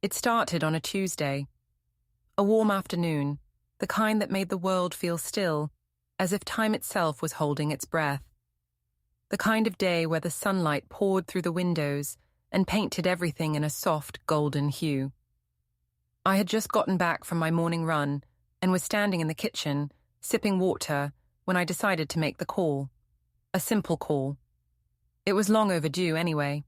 It started on a Tuesday. A warm afternoon, the kind that made the world feel still, as if time itself was holding its breath. The kind of day where the sunlight poured through the windows and painted everything in a soft, golden hue. I had just gotten back from my morning run and was standing in the kitchen, sipping water, when I decided to make the call. A simple call. It was long overdue anyway.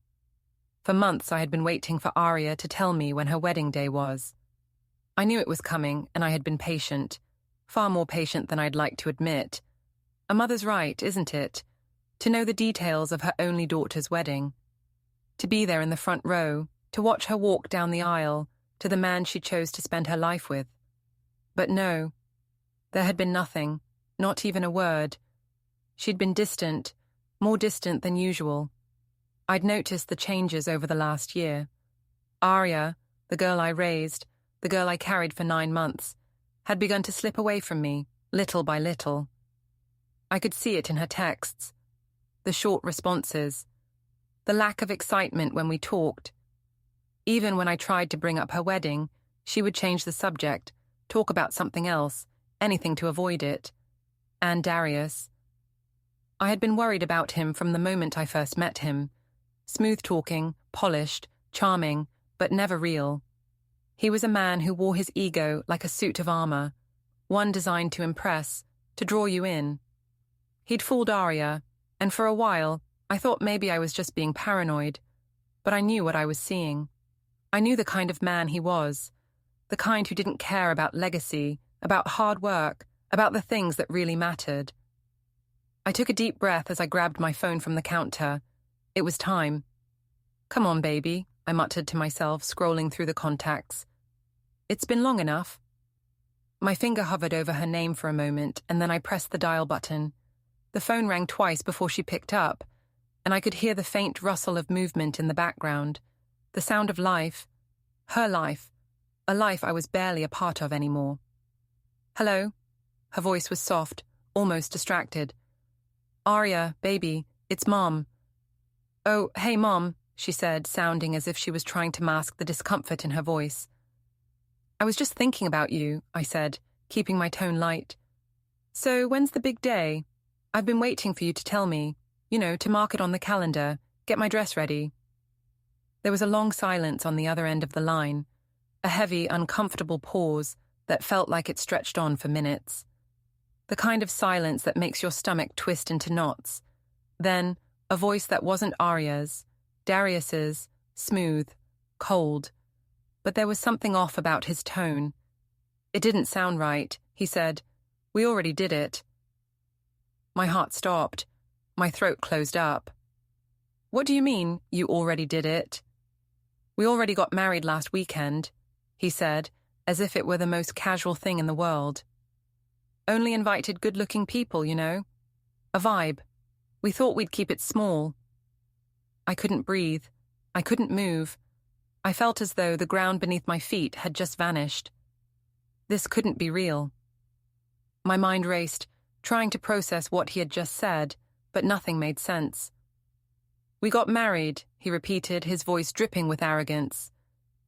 For months I had been waiting for Arya to tell me when her wedding day was. I knew it was coming, and I had been patient, far more patient than I'd like to admit. A mother's right, isn't it? To know the details of her only daughter's wedding. To be there in the front row, to watch her walk down the aisle to the man she chose to spend her life with. But no, there had been nothing, not even a word. She'd been distant, more distant than usual. I'd noticed the changes over the last year. Arya, the girl I raised, the girl I carried for 9 months, had begun to slip away from me, little by little. I could see it in her texts, the short responses, the lack of excitement when we talked. Even when I tried to bring up her wedding, she would change the subject, talk about something else, anything to avoid it. And Darius. I had been worried about him from the moment I first met him. Smooth-talking, polished, charming, but never real. He was a man who wore his ego like a suit of armor, one designed to impress, to draw you in. He'd fooled Arya, and for a while, I thought maybe I was just being paranoid, but I knew what I was seeing. I knew the kind of man he was, the kind who didn't care about legacy, about hard work, about the things that really mattered. I took a deep breath as I grabbed my phone from the counter. It was time. "Come on, baby," I muttered to myself, scrolling through the contacts. "It's been long enough." My finger hovered over her name for a moment, and then I pressed the dial button. The phone rang twice before she picked up, and I could hear the faint rustle of movement in the background, the sound of life, her life, a life I was barely a part of anymore. "Hello?" Her voice was soft, almost distracted. "Arya, baby, it's Mom." "Oh, hey, Mom," she said, sounding as if she was trying to mask the discomfort in her voice. "I was just thinking about you," I said, keeping my tone light. "So, when's the big day? I've been waiting for you to tell me, to mark it on the calendar, get my dress ready." There was a long silence on the other end of the line, a heavy, uncomfortable pause that felt like it stretched on for minutes. The kind of silence that makes your stomach twist into knots. Then, a voice that wasn't Arya's, Darius's, smooth, cold. But there was something off about his tone. It didn't sound right. He said, "We already did it." My heart stopped. My throat closed up. "What do you mean, you already did it?" "We already got married last weekend," he said, as if it were the most casual thing in the world. "Only invited good-looking people, A vibe. We thought we'd keep it small." I couldn't breathe. I couldn't move. I felt as though the ground beneath my feet had just vanished. This couldn't be real. My mind raced, trying to process what he had just said, but nothing made sense. "We got married," he repeated, his voice dripping with arrogance.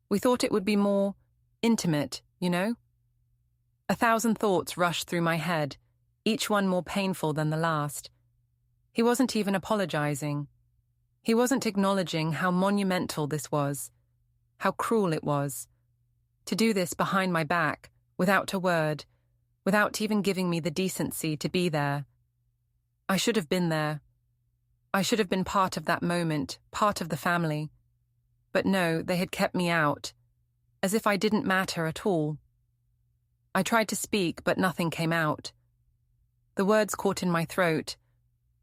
"We thought it would be more intimate, A thousand thoughts rushed through my head, each one more painful than the last. He wasn't even apologizing. He wasn't acknowledging how monumental this was, how cruel it was. To do this behind my back, without a word, without even giving me the decency to be there. I should have been there. I should have been part of that moment, part of the family. But no, they had kept me out, as if I didn't matter at all. I tried to speak, but nothing came out. The words caught in my throat.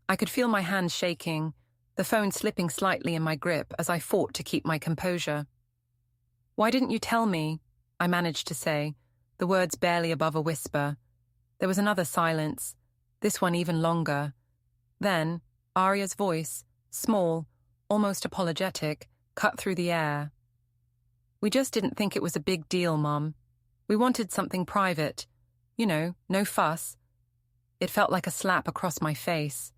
I could feel my hands shaking, the phone slipping slightly in my grip as I fought to keep my composure. "Why didn't you tell me?" I managed to say, the words barely above a whisper. There was another silence, this one even longer. Then, Arya's voice, small, almost apologetic, cut through the air. "We just didn't think it was a big deal, Mom. We wanted something private. No fuss." It felt like a slap across my face.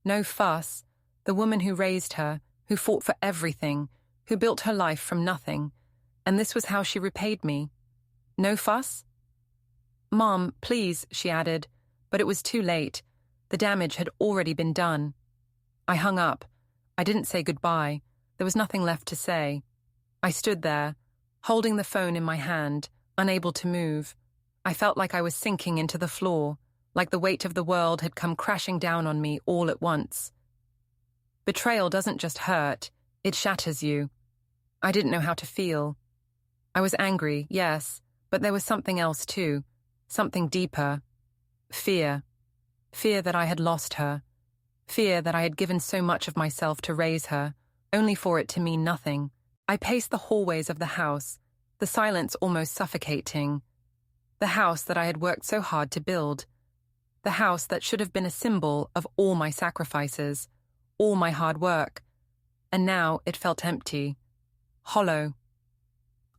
No fuss. The woman who raised her, who fought for everything, who built her life from nothing. And this was how she repaid me. No fuss? "Mom, please," she added, but it was too late. The damage had already been done. I hung up. I didn't say goodbye. There was nothing left to say. I stood there, holding the phone in my hand, unable to move. I felt like I was sinking into the floor, like the weight of the world had come crashing down on me all at once. Betrayal doesn't just hurt, it shatters you. I didn't know how to feel. I was angry, yes, but there was something else too, something deeper. Fear. Fear that I had lost her. Fear that I had given so much of myself to raise her, only for it to mean nothing. I paced the hallways of the house, the silence almost suffocating. The house that I had worked so hard to build. The house that should have been a symbol of all my sacrifices, all my hard work. And now it felt empty, hollow.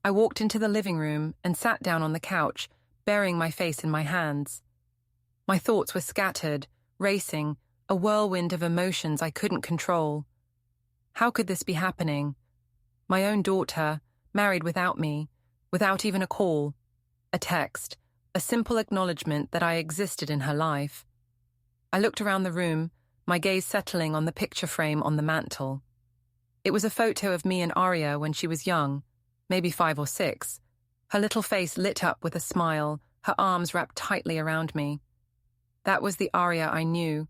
I walked into the living room and sat down on the couch, burying my face in my hands. My thoughts were scattered, racing, a whirlwind of emotions I couldn't control. How could this be happening? My own daughter, married without me, without even a call, a text, a simple acknowledgement that I existed in her life. I looked around the room, my gaze settling on the picture frame on the mantel. It was a photo of me and Arya when she was young, maybe 5 or 6. Her little face lit up with a smile, her arms wrapped tightly around me. That was the Arya I knew,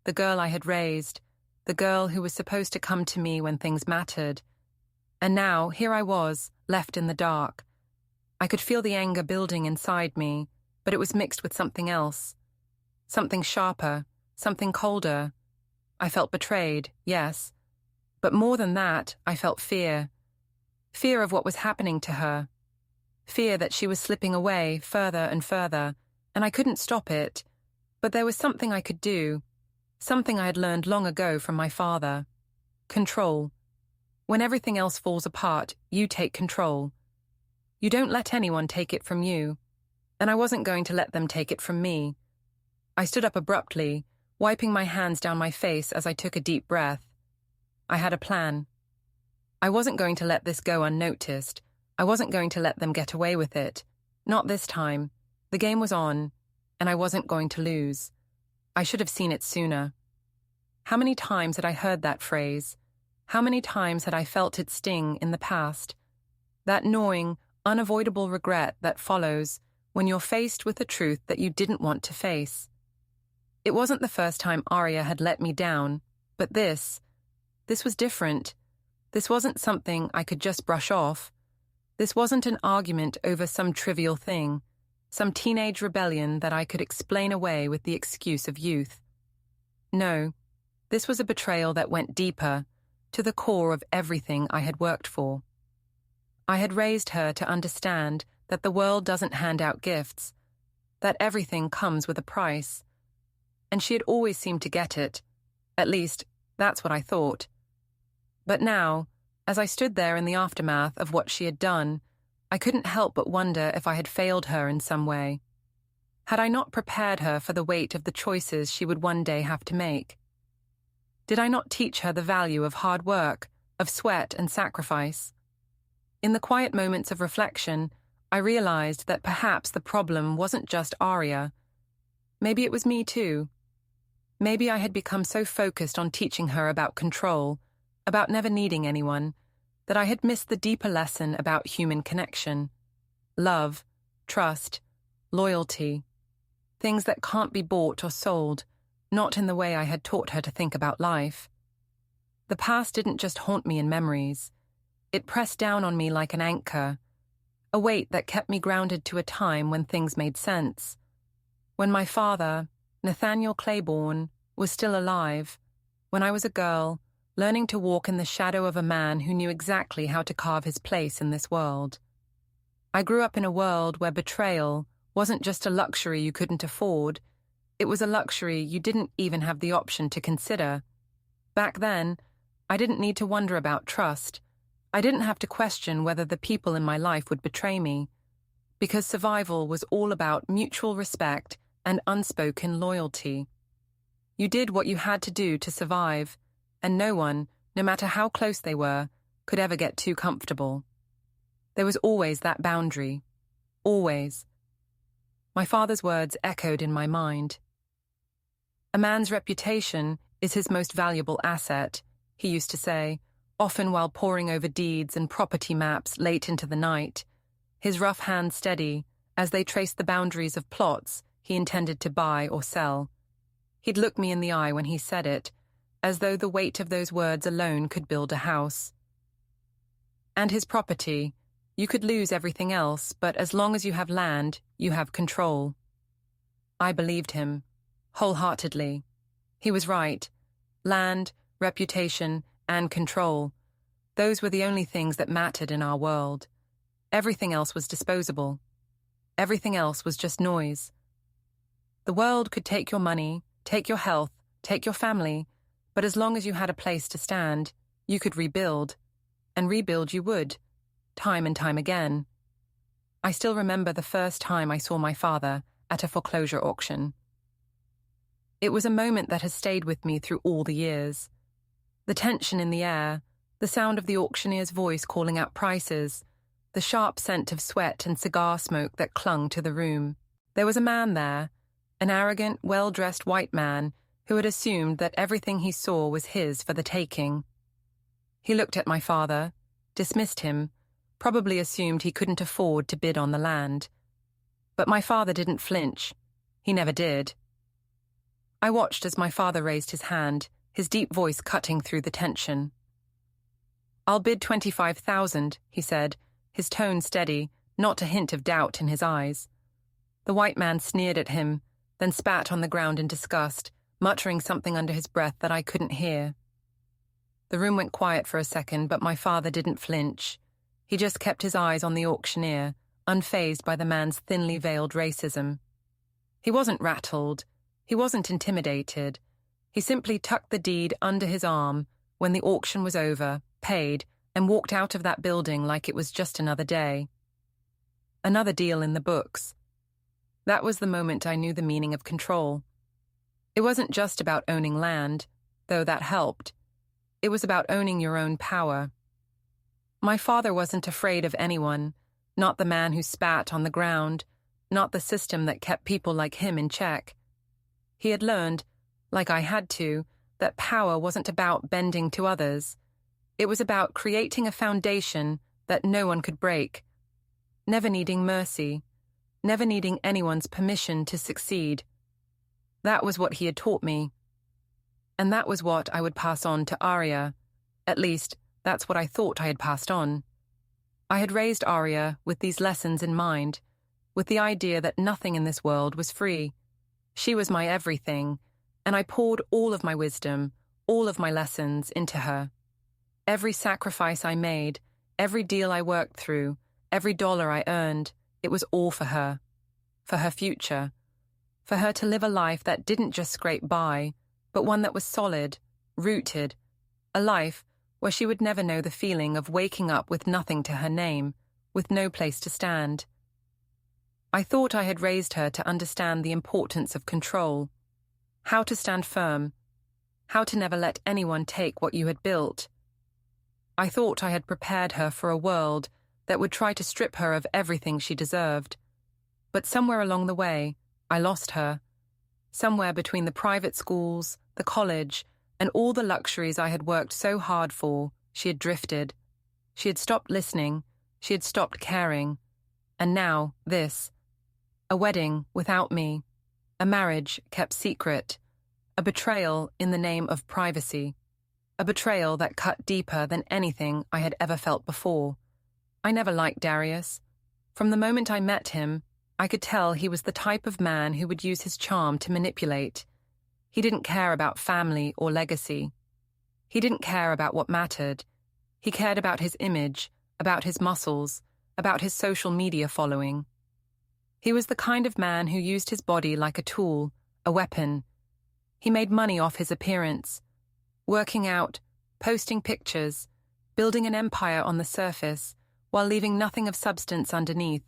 the girl I had raised, the girl who was supposed to come to me when things mattered. And now, here I was, left in the dark. I could feel the anger building inside me, but it was mixed with something else. Something sharper, something colder. I felt betrayed, yes. But more than that, I felt fear. Fear of what was happening to her. Fear that she was slipping away further and further, and I couldn't stop it. But there was something I could do, something I had learned long ago from my father. Control. When everything else falls apart, you take control. You don't let anyone take it from you, and I wasn't going to let them take it from me. I stood up abruptly, wiping my hands down my face as I took a deep breath. I had a plan. I wasn't going to let this go unnoticed. I wasn't going to let them get away with it. Not this time. The game was on, and I wasn't going to lose. I should have seen it sooner. How many times had I heard that phrase? How many times had I felt it sting in the past? That gnawing, unavoidable regret that follows when you're faced with a truth that you didn't want to face. It wasn't the first time Arya had let me down, but this was different. This wasn't something I could just brush off. This wasn't an argument over some trivial thing, some teenage rebellion that I could explain away with the excuse of youth. No, this was a betrayal that went deeper, to the core of everything I had worked for. I had raised her to understand that the world doesn't hand out gifts, that everything comes with a price. And she had always seemed to get it. At least, that's what I thought. But now, as I stood there in the aftermath of what she had done, I couldn't help but wonder if I had failed her in some way. Had I not prepared her for the weight of the choices she would one day have to make? Did I not teach her the value of hard work, of sweat and sacrifice? In the quiet moments of reflection, I realized that perhaps the problem wasn't just Arya. Maybe it was me too. Maybe I had become so focused on teaching her about control, about never needing anyone, that I had missed the deeper lesson about human connection. Love, trust, loyalty. Things that can't be bought or sold, not in the way I had taught her to think about life. The past didn't just haunt me in memories. It pressed down on me like an anchor, a weight that kept me grounded to a time when things made sense. When my father, Nathaniel Claiborne, was still alive, when I was a girl, learning to walk in the shadow of a man who knew exactly how to carve his place in this world. I grew up in a world where betrayal wasn't just a luxury you couldn't afford, it was a luxury you didn't even have the option to consider. Back then, I didn't need to wonder about trust. I didn't have to question whether the people in my life would betray me, because survival was all about mutual respect and unspoken loyalty. You did what you had to do to survive, and no one, no matter how close they were, could ever get too comfortable. There was always that boundary. Always. My father's words echoed in my mind. A man's reputation is his most valuable asset, he used to say, often while poring over deeds and property maps late into the night, his rough hand steady as they traced the boundaries of plots he intended to buy or sell. He'd look me in the eye when he said it, as though the weight of those words alone could build a house. And his property, you could lose everything else, but as long as you have land, you have control. I believed him, wholeheartedly. He was right. Land, reputation, and control. Those were the only things that mattered in our world. Everything else was disposable. Everything else was just noise. The world could take your money, take your health, take your family, but as long as you had a place to stand, you could rebuild. And rebuild you would, time and time again. I still remember the first time I saw my father at a foreclosure auction. It was a moment that has stayed with me through all the years. The tension in the air, the sound of the auctioneer's voice calling out prices, the sharp scent of sweat and cigar smoke that clung to the room. There was a man there, an arrogant, well-dressed white man who had assumed that everything he saw was his for the taking. He looked at my father, dismissed him, probably assumed he couldn't afford to bid on the land. But my father didn't flinch. He never did. I watched as my father raised his hand, his deep voice cutting through the tension. "I'll bid 25,000, he said, his tone steady, not a hint of doubt in his eyes. The white man sneered at him, then spat on the ground in disgust, muttering something under his breath that I couldn't hear. The room went quiet for a second, but my father didn't flinch. He just kept his eyes on the auctioneer, unfazed by the man's thinly veiled racism. He wasn't rattled. He wasn't intimidated. He simply tucked the deed under his arm when the auction was over, paid, and walked out of that building like it was just another day. Another deal in the books. That was the moment I knew the meaning of control. It wasn't just about owning land, though that helped. It was about owning your own power. My father wasn't afraid of anyone, not the man who spat on the ground, not the system that kept people like him in check. He had learned, like I had to, that power wasn't about bending to others. It was about creating a foundation that no one could break, never needing mercy, never needing anyone's permission to succeed. That was what he had taught me. And that was what I would pass on to Arya. At least, that's what I thought I had passed on. I had raised Arya with these lessons in mind, with the idea that nothing in this world was free. She was my everything, and I poured all of my wisdom, all of my lessons into her. Every sacrifice I made, every deal I worked through, every dollar I earned, it was all for her future, for her to live a life that didn't just scrape by, but one that was solid, rooted, a life where she would never know the feeling of waking up with nothing to her name, with no place to stand. I thought I had raised her to understand the importance of control, how to stand firm, how to never let anyone take what you had built. I thought I had prepared her for a world that would try to strip her of everything she deserved. But somewhere along the way, I lost her. Somewhere between the private schools, the college, and all the luxuries I had worked so hard for, she had drifted. She had stopped listening. She had stopped caring. And now, this. A wedding without me. A marriage kept secret. A betrayal in the name of privacy. A betrayal that cut deeper than anything I had ever felt before. I never liked Darius. From the moment I met him, I could tell he was the type of man who would use his charm to manipulate. He didn't care about family or legacy. He didn't care about what mattered. He cared about his image, about his muscles, about his social media following. He was the kind of man who used his body like a tool, a weapon. He made money off his appearance, working out, posting pictures, building an empire on the surface, while leaving nothing of substance underneath.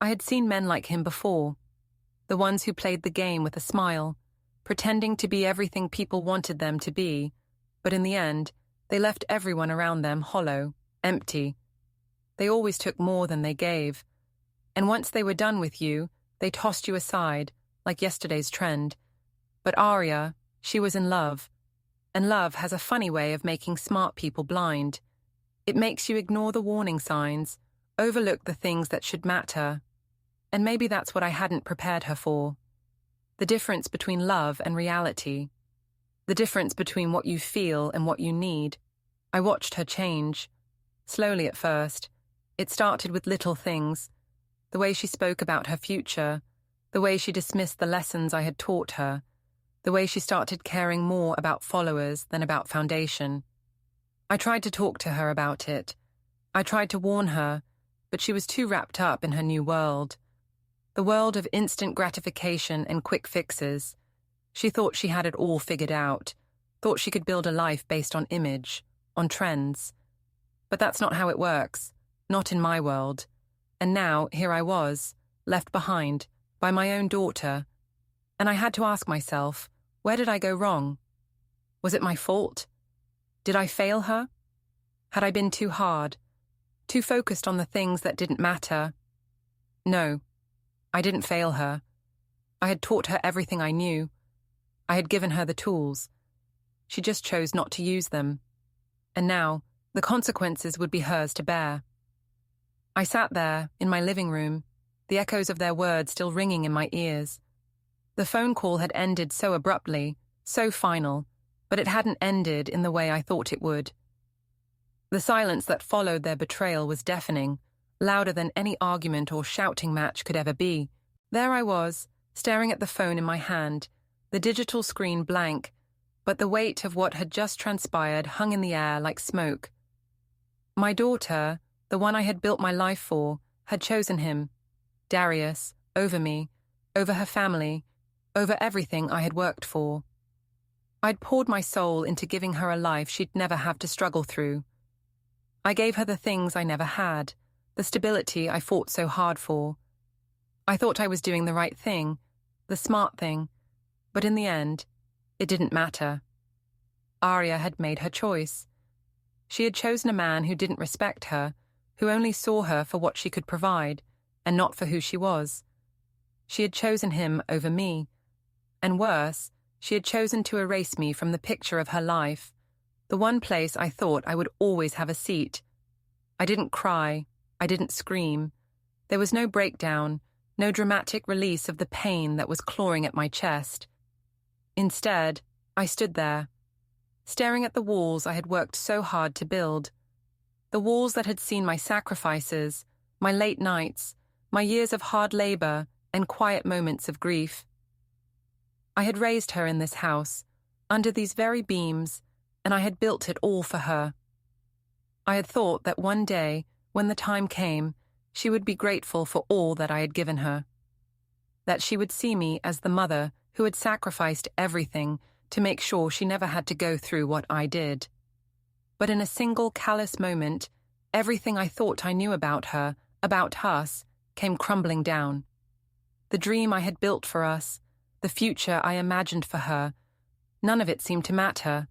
I had seen men like him before, the ones who played the game with a smile, pretending to be everything people wanted them to be, but in the end, they left everyone around them hollow, empty. They always took more than they gave. And once they were done with you, they tossed you aside, like yesterday's trend. But Arya, she was in love. And love has a funny way of making smart people blind. It makes you ignore the warning signs, overlook the things that should matter. And maybe that's what I hadn't prepared her for. The difference between love and reality. The difference between what you feel and what you need. I watched her change. Slowly at first. It started with little things. The way she spoke about her future. The way she dismissed the lessons I had taught her. The way she started caring more about followers than about foundation. I tried to talk to her about it. I tried to warn her, but she was too wrapped up in her new world. The world of instant gratification and quick fixes. She thought she had it all figured out, thought she could build a life based on image, on trends. But that's not how it works, not in my world. And now, here I was, left behind, by my own daughter. And I had to ask myself, where did I go wrong? Was it my fault? Did I fail her? Had I been too hard, too focused on the things that didn't matter? No, I didn't fail her. I had taught her everything I knew. I had given her the tools. She just chose not to use them. And now, the consequences would be hers to bear. I sat there, in my living room, the echoes of their words still ringing in my ears. The phone call had ended so abruptly, so final, but it hadn't ended in the way I thought it would. The silence that followed their betrayal was deafening, louder than any argument or shouting match could ever be. There I was, staring at the phone in my hand, the digital screen blank, but the weight of what had just transpired hung in the air like smoke. My daughter, the one I had built my life for, had chosen him, Darius, over me, over her family, over everything I had worked for. I'd poured my soul into giving her a life she'd never have to struggle through. I gave her the things I never had, the stability I fought so hard for. I thought I was doing the right thing, the smart thing, but in the end, it didn't matter. Arya had made her choice. She had chosen a man who didn't respect her, who only saw her for what she could provide, and not for who she was. She had chosen him over me. And worse, she had chosen to erase me from the picture of her life, the one place I thought I would always have a seat. I didn't cry. I didn't scream. There was no breakdown, no dramatic release of the pain that was clawing at my chest. Instead, I stood there, staring at the walls I had worked so hard to build, the walls that had seen my sacrifices, my late nights, my years of hard labor and quiet moments of grief. I had raised her in this house, under these very beams, and I had built it all for her. I had thought that one day, when the time came, she would be grateful for all that I had given her. That she would see me as the mother who had sacrificed everything to make sure she never had to go through what I did. But in a single callous moment, everything I thought I knew about her, about us, came crumbling down. The dream I had built for us, the future I imagined for her, none of it seemed to matter.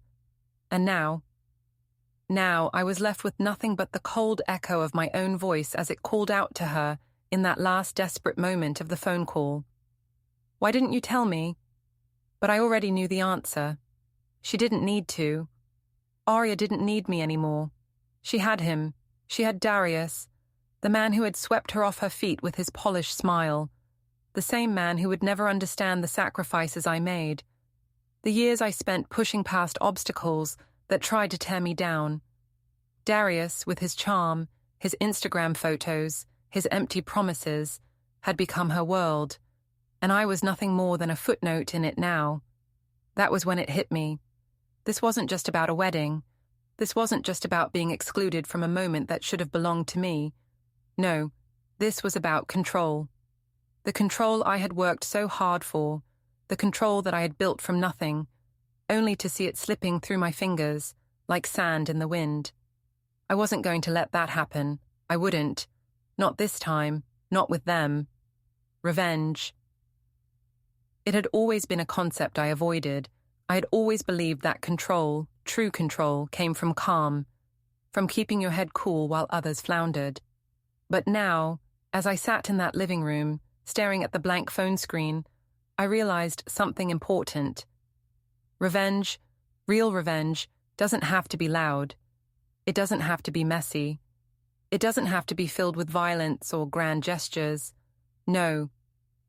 And now I was left with nothing but the cold echo of my own voice as it called out to her in that last desperate moment of the phone call. Why didn't you tell me? But I already knew the answer. She didn't need to. Arya didn't need me anymore. She had him. She had Darius, the man who had swept her off her feet with his polished smile, the same man who would never understand the sacrifices I made, the years I spent pushing past obstacles that tried to tear me down. Darius, with his charm, his Instagram photos, his empty promises, had become her world, and I was nothing more than a footnote in it now. That was when it hit me. This wasn't just about a wedding. This wasn't just about being excluded from a moment that should have belonged to me. No, this was about control. The control I had worked so hard for, the control that I had built from nothing, only to see it slipping through my fingers, like sand in the wind. I wasn't going to let that happen. I wouldn't. Not this time. Not with them. Revenge. It had always been a concept I avoided. I had always believed that control, true control, came from calm, from keeping your head cool while others floundered. But now, as I sat in that living room, staring at the blank phone screen, I realized something important. Revenge, real revenge, doesn't have to be loud. It doesn't have to be messy. It doesn't have to be filled with violence or grand gestures. No,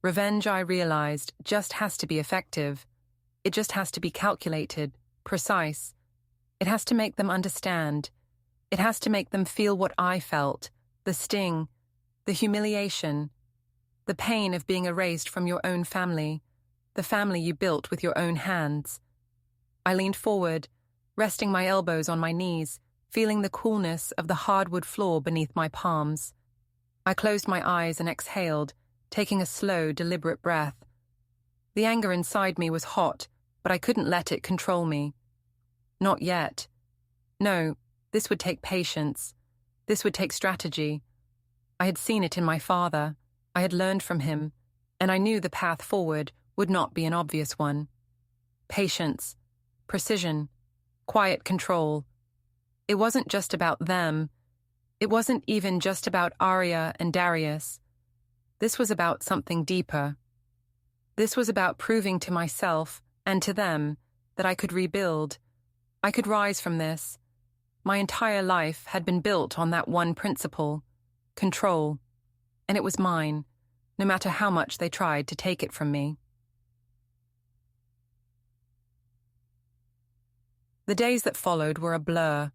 revenge, I realized, just has to be effective. It just has to be calculated, precise. It has to make them understand. It has to make them feel what I felt, the sting, the humiliation, the pain of being erased from your own family, the family you built with your own hands. I leaned forward, resting my elbows on my knees, feeling the coolness of the hardwood floor beneath my palms. I closed my eyes and exhaled, taking a slow, deliberate breath. The anger inside me was hot, but I couldn't let it control me. Not yet. No, this would take patience. This would take strategy. I had seen it in my father. I had learned from him, and I knew the path forward would not be an obvious one. Patience, precision, quiet control. It wasn't just about them. It wasn't even just about Arya and Darius. This was about something deeper. This was about proving to myself and to them that I could rebuild. I could rise from this. My entire life had been built on that one principle, control, and it was mine, no matter how much they tried to take it from me. The days that followed were a blur.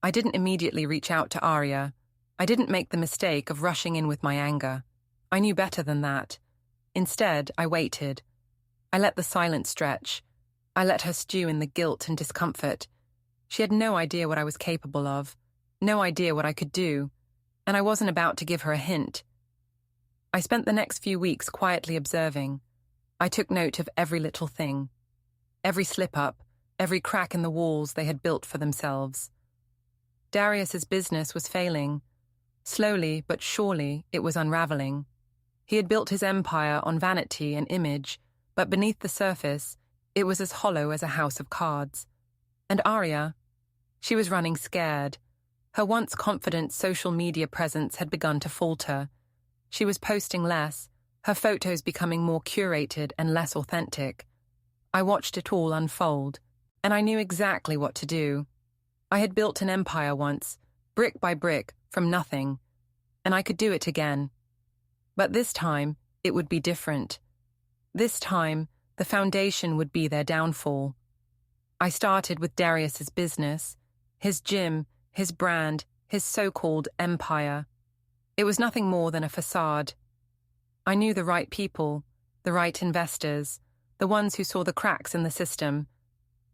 I didn't immediately reach out to Arya. I didn't make the mistake of rushing in with my anger. I knew better than that. Instead, I waited. I let the silence stretch. I let her stew in the guilt and discomfort. She had no idea what I was capable of, no idea what I could do, and I wasn't about to give her a hint. I spent the next few weeks quietly observing. I took note of every little thing, every slip-up, every crack in the walls they had built for themselves. Darius's business was failing. Slowly but surely it was unraveling. He had built his empire on vanity and image, but beneath the surface, it was as hollow as a house of cards. And Arya, she was running scared. Her once confident social media presence had begun to falter. She was posting less, her photos becoming more curated and less authentic. I watched it all unfold, and I knew exactly what to do. I had built an empire once, brick by brick, from nothing, and I could do it again. But this time, it would be different. This time, the foundation would be their downfall. I started with Darius's business, his gym, his brand, his so-called empire. It was nothing more than a facade. I knew the right people, the right investors, the ones who saw the cracks in the system.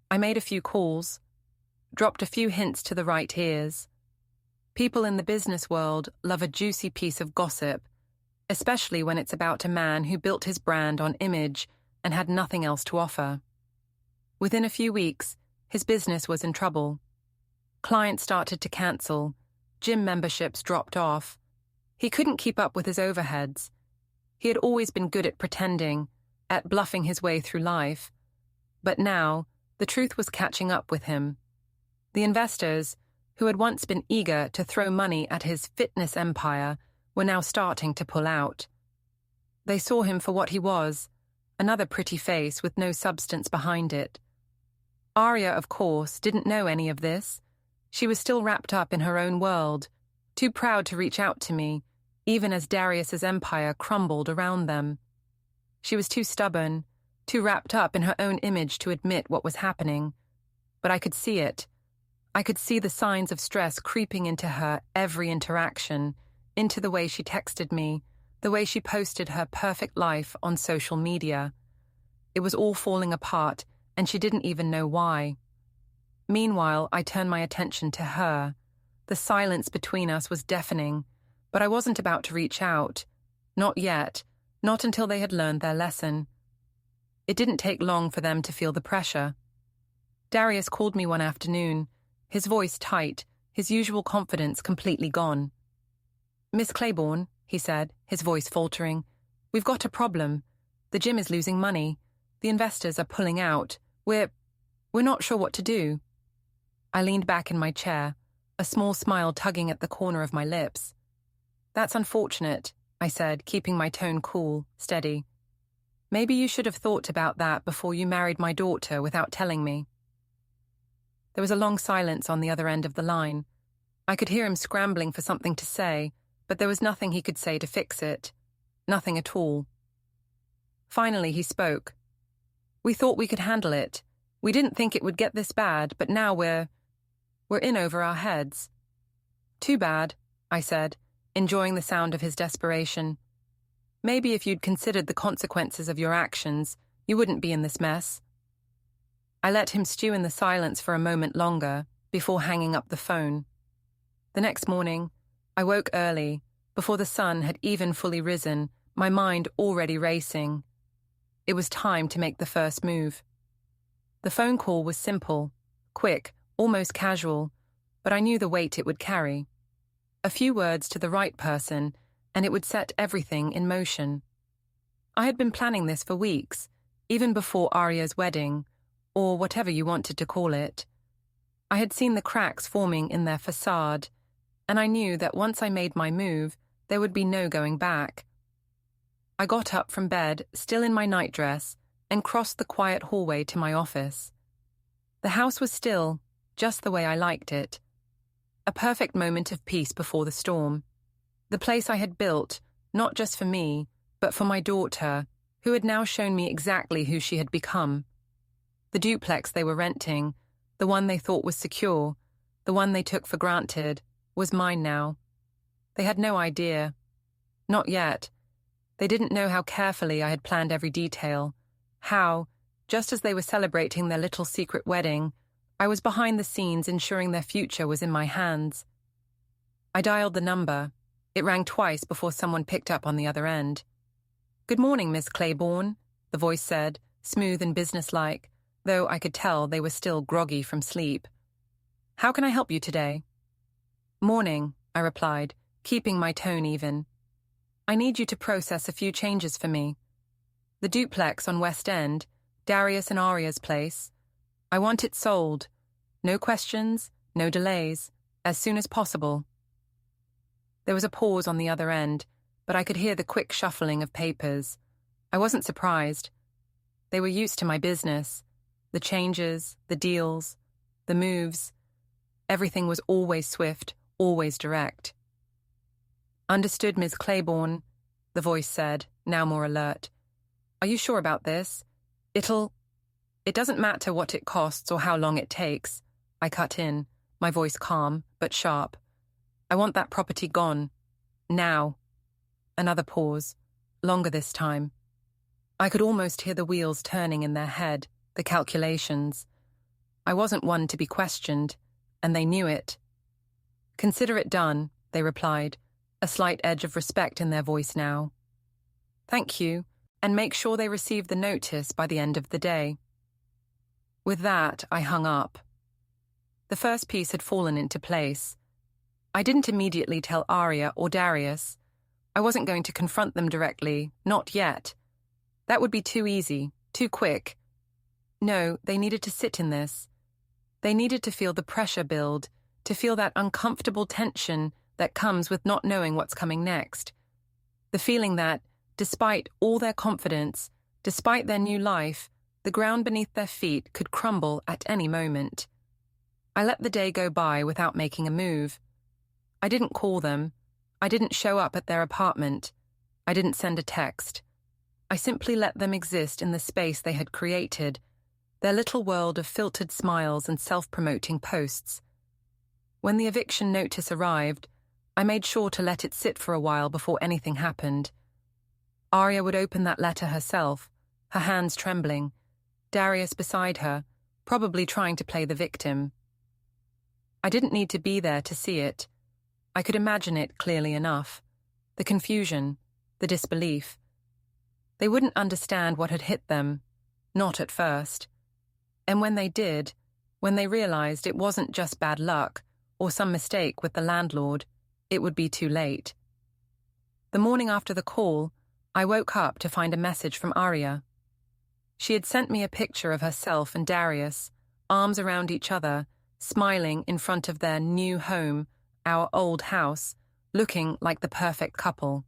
I made a few calls, dropped a few hints to the right ears. People in the business world love a juicy piece of gossip, especially when it's about a man who built his brand on image and had nothing else to offer. Within a few weeks, his business was in trouble. Clients started to cancel, gym memberships dropped off. He couldn't keep up with his overheads. He had always been good at pretending, at bluffing his way through life. But now, the truth was catching up with him. The investors, who had once been eager to throw money at his fitness empire, were now starting to pull out. They saw him for what he was, another pretty face with no substance behind it. Arya, of course, didn't know any of this. She was still wrapped up in her own world, too proud to reach out to me, even as Darius's empire crumbled around them. She was too stubborn, too wrapped up in her own image to admit what was happening. But I could see it. I could see the signs of stress creeping into her every interaction, into the way she texted me, the way she posted her perfect life on social media. It was all falling apart, and she didn't even know why. Meanwhile, I turned my attention to her. The silence between us was deafening, but I wasn't about to reach out. Not yet, not until they had learned their lesson. It didn't take long for them to feel the pressure. Darius called me one afternoon, his voice tight, his usual confidence completely gone. "Miss Claiborne," he said, his voice faltering, "we've got a problem. The gym is losing money. The investors are pulling out. We're not sure what to do." I leaned back in my chair, a small smile tugging at the corner of my lips. That's unfortunate, I said, keeping my tone cool, steady. Maybe you should have thought about that before you married my daughter without telling me. There was a long silence on the other end of the line. I could hear him scrambling for something to say, but there was nothing he could say to fix it. Nothing at all. Finally, he spoke. We thought we could handle it. We didn't think it would get this bad, but now we're in over our heads. Too bad, I said, enjoying the sound of his desperation. Maybe if you'd considered the consequences of your actions, you wouldn't be in this mess. I let him stew in the silence for a moment longer before hanging up the phone. The next morning, I woke early, before the sun had even fully risen, my mind already racing. It was time to make the first move. The phone call was simple, quick, almost casual, but I knew the weight it would carry. A few words to the right person, and it would set everything in motion. I had been planning this for weeks, even before Arya's wedding, or whatever you wanted to call it. I had seen the cracks forming in their facade, and I knew that once I made my move, there would be no going back. I got up from bed, still in my nightdress, and crossed the quiet hallway to my office. The house was still, just the way I liked it. A perfect moment of peace before the storm. The place I had built, not just for me, but for my daughter, who had now shown me exactly who she had become. The duplex they were renting, the one they thought was secure, the one they took for granted, was mine now. They had no idea. Not yet. They didn't know how carefully I had planned every detail. How, just as they were celebrating their little secret wedding, I was behind the scenes ensuring their future was in my hands. I dialed the number. It rang twice before someone picked up on the other end. "Good morning, Miss Claiborne," the voice said, smooth and businesslike, though I could tell they were still groggy from sleep. "How can I help you today?" "Morning," I replied, keeping my tone even. "I need you to process a few changes for me. The duplex on West End, Darius and Arya's place. I want it sold. No questions, no delays, as soon as possible." There was a pause on the other end, but I could hear the quick shuffling of papers. I wasn't surprised. They were used to my business. The changes, the deals, the moves. Everything was always swift, always direct. "Understood, Ms. Claiborne," the voice said, now more alert. "Are you sure about this? It doesn't matter what it costs or how long it takes," I cut in, my voice calm but sharp. "I want that property gone. Now." Another pause, longer this time. I could almost hear the wheels turning in their head, the calculations. I wasn't one to be questioned, and they knew it. "Consider it done," they replied, a slight edge of respect in their voice now. "Thank you, and make sure they receive the notice by the end of the day." With that, I hung up. The first piece had fallen into place. I didn't immediately tell Arya or Darius. I wasn't going to confront them directly, not yet. That would be too easy, too quick. No, they needed to sit in this. They needed to feel the pressure build, to feel that uncomfortable tension that comes with not knowing what's coming next. The feeling that, despite all their confidence, despite their new life, the ground beneath their feet could crumble at any moment. I let the day go by without making a move. I didn't call them. I didn't show up at their apartment. I didn't send a text. I simply let them exist in the space they had created, their little world of filtered smiles and self-promoting posts. When the eviction notice arrived, I made sure to let it sit for a while before anything happened. Arya would open that letter herself, her hands trembling, Darius beside her, probably trying to play the victim. I didn't need to be there to see it. I could imagine it clearly enough. The confusion, the disbelief. They wouldn't understand what had hit them, not at first. And when they did, when they realized it wasn't just bad luck or some mistake with the landlord, it would be too late. The morning after the call, I woke up to find a message from Arya. She had sent me a picture of herself and Darius, arms around each other, smiling in front of their new home, our old house, looking like the perfect couple.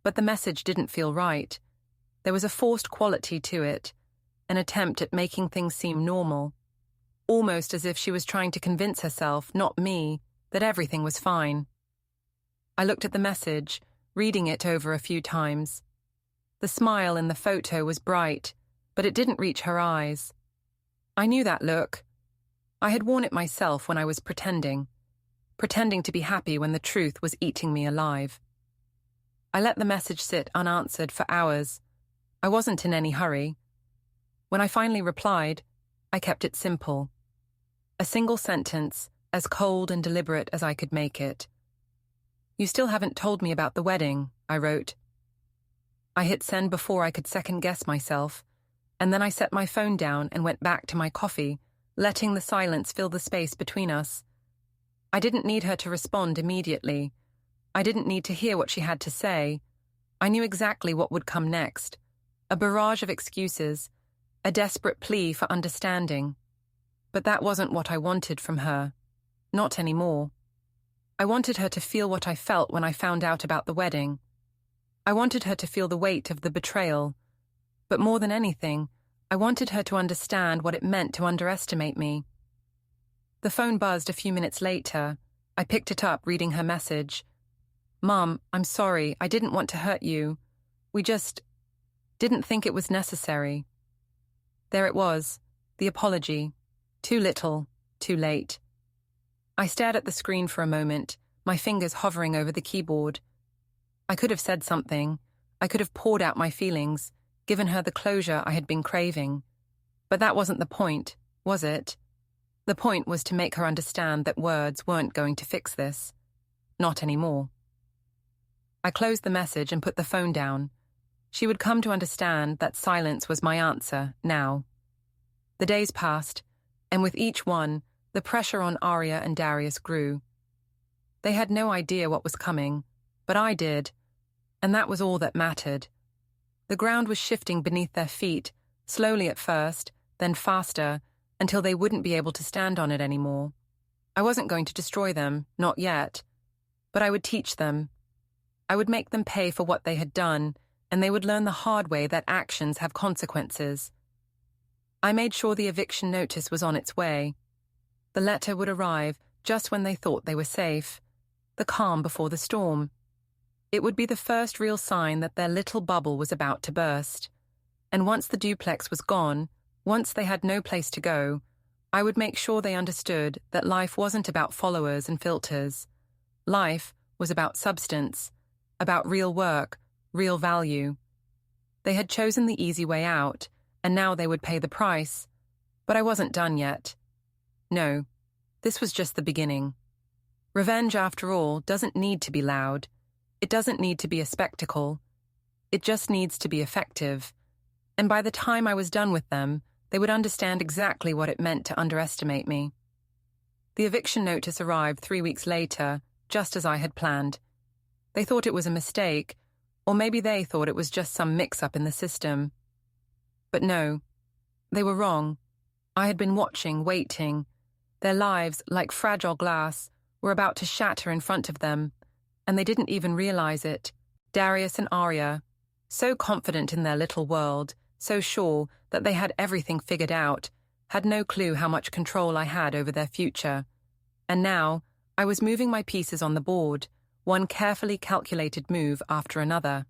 But the message didn't feel right. There was a forced quality to it, an attempt at making things seem normal, almost as if she was trying to convince herself, not me, that everything was fine. I looked at the message, reading it over a few times. The smile in the photo was bright, but it didn't reach her eyes. I knew that look. I had worn it myself when I was pretending to be happy when the truth was eating me alive. I let the message sit unanswered for hours. I wasn't in any hurry. When I finally replied, I kept it simple. A single sentence, as cold and deliberate as I could make it. "You still haven't told me about the wedding," I wrote. I hit send before I could second-guess myself, and then I set my phone down and went back to my coffee, letting the silence fill the space between us. I didn't need her to respond immediately. I didn't need to hear what she had to say. I knew exactly what would come next. A barrage of excuses, a desperate plea for understanding. But that wasn't what I wanted from her. Not anymore. I wanted her to feel what I felt when I found out about the wedding. I wanted her to feel the weight of the betrayal. But more than anything, I wanted her to understand what it meant to underestimate me. The phone buzzed a few minutes later. I picked it up, reading her message. "Mom, I'm sorry. I didn't want to hurt you. We just didn't think it was necessary." There it was, the apology. Too little, too late. I stared at the screen for a moment, my fingers hovering over the keyboard. I could have said something. I could have poured out my feelings, given her the closure I had been craving. But that wasn't the point, was it? The point was to make her understand that words weren't going to fix this. Not anymore. I closed the message and put the phone down. She would come to understand that silence was my answer, now. The days passed, and with each one, the pressure on Arya and Darius grew. They had no idea what was coming, but I did, and that was all that mattered. The ground was shifting beneath their feet, slowly at first, then faster, until they wouldn't be able to stand on it anymore. I wasn't going to destroy them, not yet, but I would teach them. I would make them pay for what they had done, and they would learn the hard way that actions have consequences. I made sure the eviction notice was on its way. The letter would arrive just when they thought they were safe, the calm before the storm. It would be the first real sign that their little bubble was about to burst. And once the duplex was gone, once they had no place to go, I would make sure they understood that life wasn't about followers and filters. Life was about substance, about real work, real value. They had chosen the easy way out, and now they would pay the price. But I wasn't done yet. No, this was just the beginning. Revenge, after all, doesn't need to be loud. It doesn't need to be a spectacle. It just needs to be effective. And by the time I was done with them, they would understand exactly what it meant to underestimate me. The eviction notice arrived 3 weeks later, just as I had planned. They thought it was a mistake, or maybe they thought it was just some mix-up in the system. But no, they were wrong. I had been watching, waiting. Their lives, like fragile glass, were about to shatter in front of them, and they didn't even realize it. Darius and Arya, so confident in their little world, so sure that they had everything figured out, had no clue how much control I had over their future. And now, I was moving my pieces on the board, one carefully calculated move after another.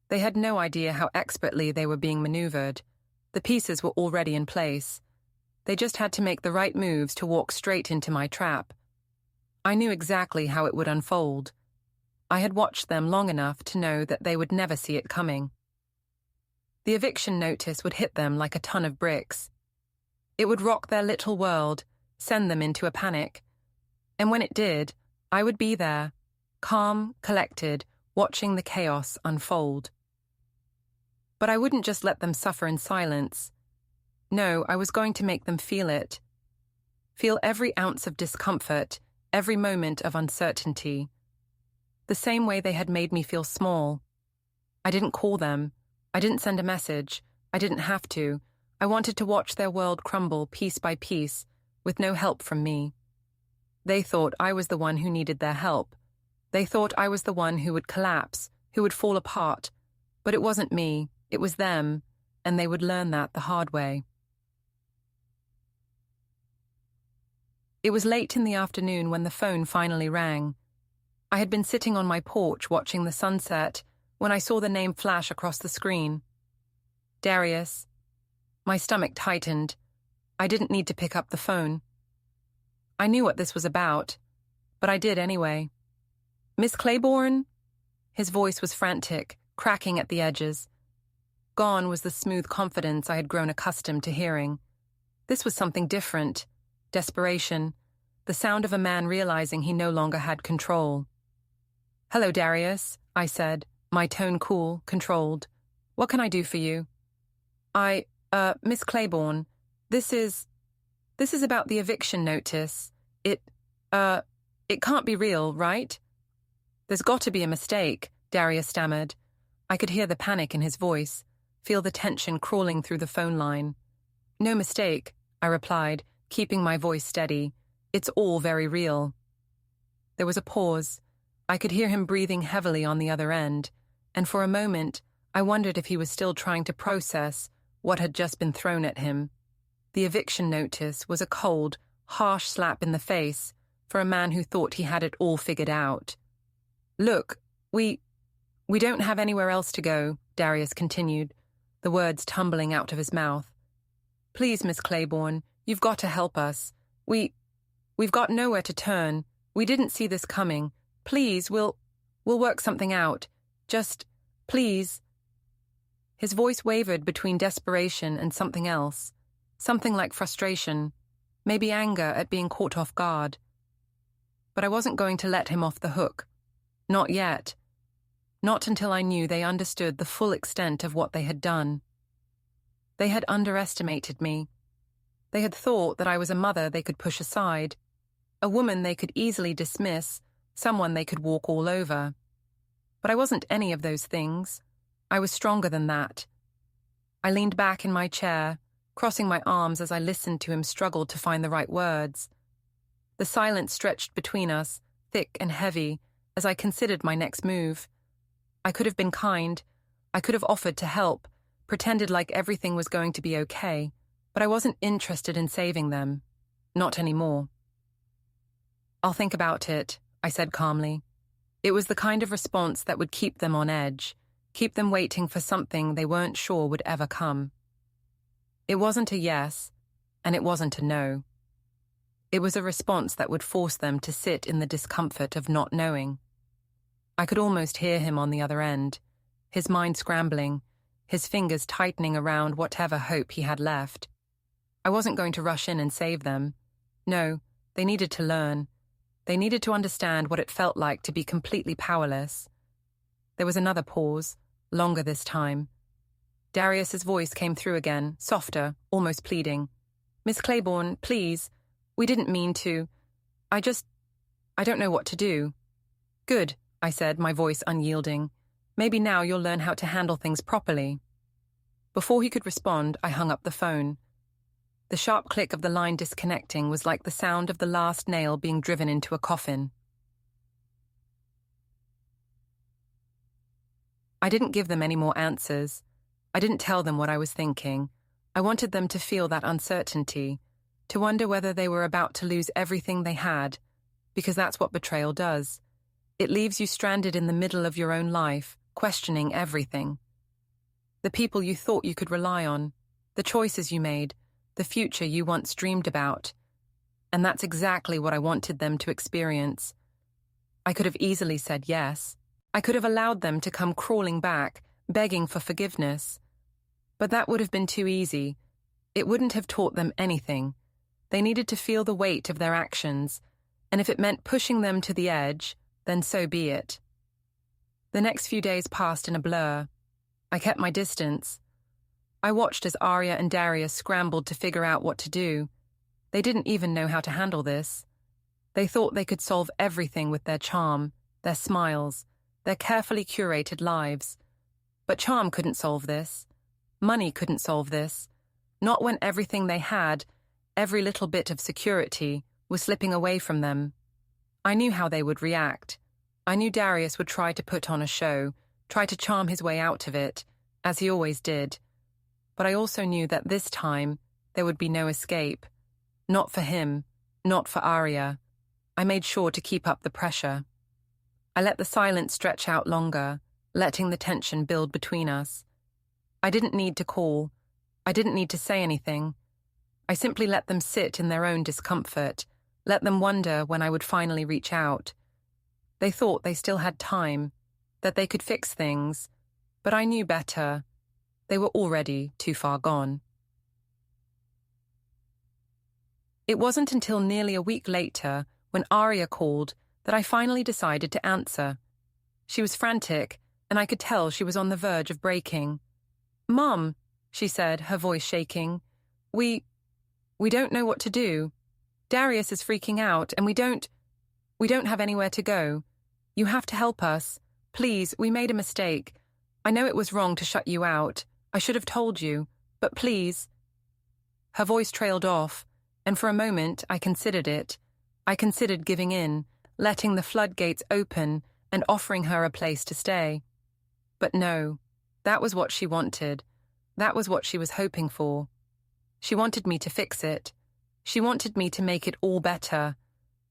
They had no idea how expertly they were being maneuvered. The pieces were already in place. They just had to make the right moves to walk straight into my trap. I knew exactly how it would unfold. I had watched them long enough to know that they would never see it coming. The eviction notice would hit them like a ton of bricks. It would rock their little world, send them into a panic. And when it did, I would be there, calm, collected, watching the chaos unfold. But I wouldn't just let them suffer in silence. No, I was going to make them feel it. Feel every ounce of discomfort, every moment of uncertainty. The same way they had made me feel small. I didn't call them. I didn't send a message. I didn't have to. I wanted to watch their world crumble piece by piece, with no help from me. They thought I was the one who needed their help. They thought I was the one who would collapse, who would fall apart. But it wasn't me, it was them, and they would learn that the hard way. It was late in the afternoon when the phone finally rang. I had been sitting on my porch watching the sunset when I saw the name flash across the screen. Darius. My stomach tightened. I didn't need to pick up the phone. I knew what this was about, but I did anyway. Miss Claiborne? His voice was frantic, cracking at the edges. Gone was the smooth confidence I had grown accustomed to hearing. This was something different. Desperation. The sound of a man realizing he no longer had control. Hello, Darius, I said, my tone cool, controlled. What can I do for you? Miss Claiborne, this is about the eviction notice. It can't be real, right? There's got to be a mistake, Darius stammered. I could hear the panic in his voice, feel the tension crawling through the phone line. No mistake, I replied, keeping my voice steady. It's all very real. There was a pause. I could hear him breathing heavily on the other end, and for a moment, I wondered if he was still trying to process what had just been thrown at him. The eviction notice was a cold, harsh slap in the face for a man who thought he had it all figured out. Look, we don't have anywhere else to go, Darius continued, the words tumbling out of his mouth. Please, Miss Claiborne, you've got to help us. We've got nowhere to turn. We didn't see this coming. Please, we'll work something out. Just, please. His voice wavered between desperation and something else. Something like frustration, maybe anger at being caught off guard. But I wasn't going to let him off the hook. Not yet. Not until I knew they understood the full extent of what they had done. They had underestimated me. They had thought that I was a mother they could push aside, a woman they could easily dismiss, someone they could walk all over. But I wasn't any of those things. I was stronger than that. I leaned back in my chair, crossing my arms as I listened to him struggle to find the right words. The silence stretched between us, thick and heavy, as I considered my next move. I could have been kind. I could have offered to help, pretended like everything was going to be okay, but I wasn't interested in saving them. Not anymore. I'll think about it, I said calmly. It was the kind of response that would keep them on edge, keep them waiting for something they weren't sure would ever come. It wasn't a yes, and it wasn't a no. It was a response that would force them to sit in the discomfort of not knowing. I could almost hear him on the other end, his mind scrambling, his fingers tightening around whatever hope he had left. I wasn't going to rush in and save them. No, they needed to learn. They needed to understand what it felt like to be completely powerless. There was another pause, longer this time. Darius's voice came through again, softer, almost pleading. Miss Claiborne, please. We didn't mean to. I don't know what to do. Good, I said, my voice unyielding. Maybe now you'll learn how to handle things properly. Before he could respond, I hung up the phone. The sharp click of the line disconnecting was like the sound of the last nail being driven into a coffin. I didn't give them any more answers. I didn't tell them what I was thinking. I wanted them to feel that uncertainty, to wonder whether they were about to lose everything they had, because that's what betrayal does. It leaves you stranded in the middle of your own life, questioning everything. The people you thought you could rely on, the choices you made, the future you once dreamed about. And that's exactly what I wanted them to experience. I could have easily said yes. I could have allowed them to come crawling back, begging for forgiveness. But that would have been too easy. It wouldn't have taught them anything. They needed to feel the weight of their actions, and if it meant pushing them to the edge, then so be it. The next few days passed in a blur. I kept my distance. I watched as Arya and Darius scrambled to figure out what to do. They didn't even know how to handle this. They thought they could solve everything with their charm, their smiles, their carefully curated lives. But charm couldn't solve this. Money couldn't solve this. Not when everything they had, every little bit of security, was slipping away from them. I knew how they would react. I knew Darius would try to put on a show, try to charm his way out of it, as he always did. But I also knew that this time there would be no escape. Not for him, not for Arya. I made sure to keep up the pressure. I let the silence stretch out longer, letting the tension build between us. I didn't need to call. I didn't need to say anything. I simply let them sit in their own discomfort, let them wonder when I would finally reach out. They thought they still had time, that they could fix things, but I knew better. They were already too far gone. It wasn't until nearly a week later, when Arya called, that I finally decided to answer. She was frantic, and I could tell she was on the verge of breaking. "Mum," she said, her voice shaking, We don't know what to do. Darius is freaking out, and we don't have anywhere to go. You have to help us. Please, we made a mistake. I know it was wrong to shut you out. I should have told you, but please." Her voice trailed off, and for a moment I considered it. I considered giving in, letting the floodgates open and offering her a place to stay. But no, that was what she wanted. That was what she was hoping for. She wanted me to fix it. She wanted me to make it all better,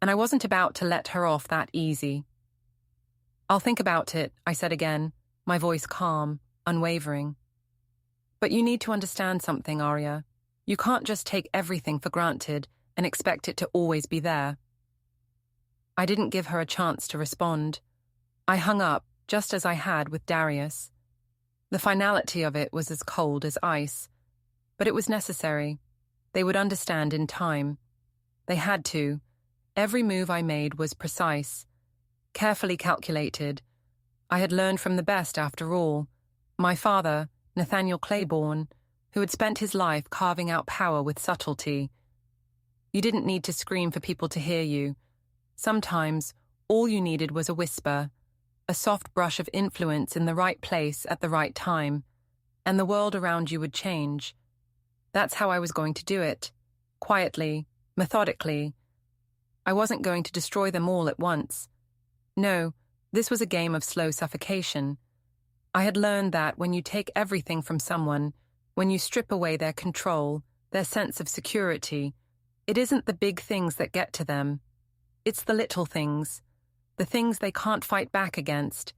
and I wasn't about to let her off that easy. "I'll think about it," I said again, my voice calm, unwavering. "But you need to understand something, Arya. You can't just take everything for granted and expect it to always be there." I didn't give her a chance to respond. I hung up, just as I had with Darius. The finality of it was as cold as ice, but it was necessary. They would understand in time. They had to. Every move I made was precise, carefully calculated. I had learned from the best after all. My father, Nathaniel Claiborne, who had spent his life carving out power with subtlety. You didn't need to scream for people to hear you. Sometimes, all you needed was a whisper, a soft brush of influence in the right place at the right time, and the world around you would change. That's how I was going to do it. Quietly, methodically. I wasn't going to destroy them all at once. No, this was a game of slow suffocation. I had learned that when you take everything from someone, when you strip away their control, their sense of security, it isn't the big things that get to them. It's the little things, the things they can't fight back against,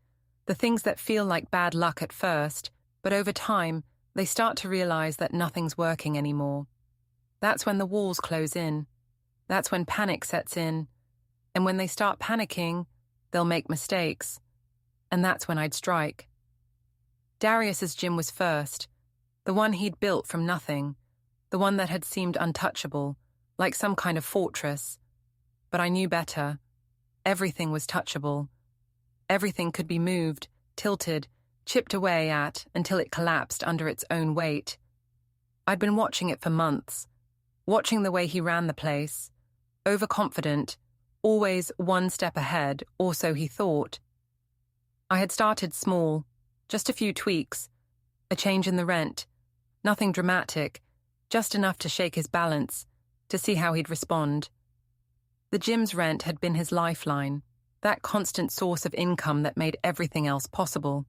the things that feel like bad luck at first, but over time, they start to realize that nothing's working anymore. That's when the walls close in. That's when panic sets in. And when they start panicking, they'll make mistakes. And that's when I'd strike. Darius's gym was first, the one he'd built from nothing, the one that had seemed untouchable, like some kind of fortress. But I knew better. Everything was touchable. Everything could be moved, tilted, chipped away at until it collapsed under its own weight. I'd been watching it for months, watching the way he ran the place, overconfident, always one step ahead, or so he thought. I had started small, just a few tweaks, a change in the rent, nothing dramatic, just enough to shake his balance, to see how he'd respond. The gym's rent had been his lifeline, that constant source of income that made everything else possible.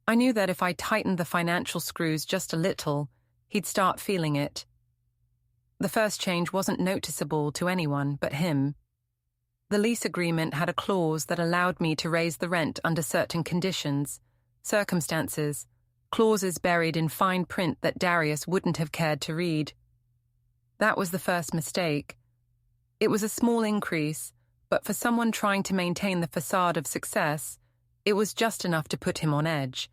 I knew that if I tightened the financial screws just a little, he'd start feeling it. The first change wasn't noticeable to anyone but him. The lease agreement had a clause that allowed me to raise the rent under certain conditions, circumstances, clauses buried in fine print that Darius wouldn't have cared to read. That was the first mistake. It was a small increase, but for someone trying to maintain the facade of success, it was just enough to put him on edge.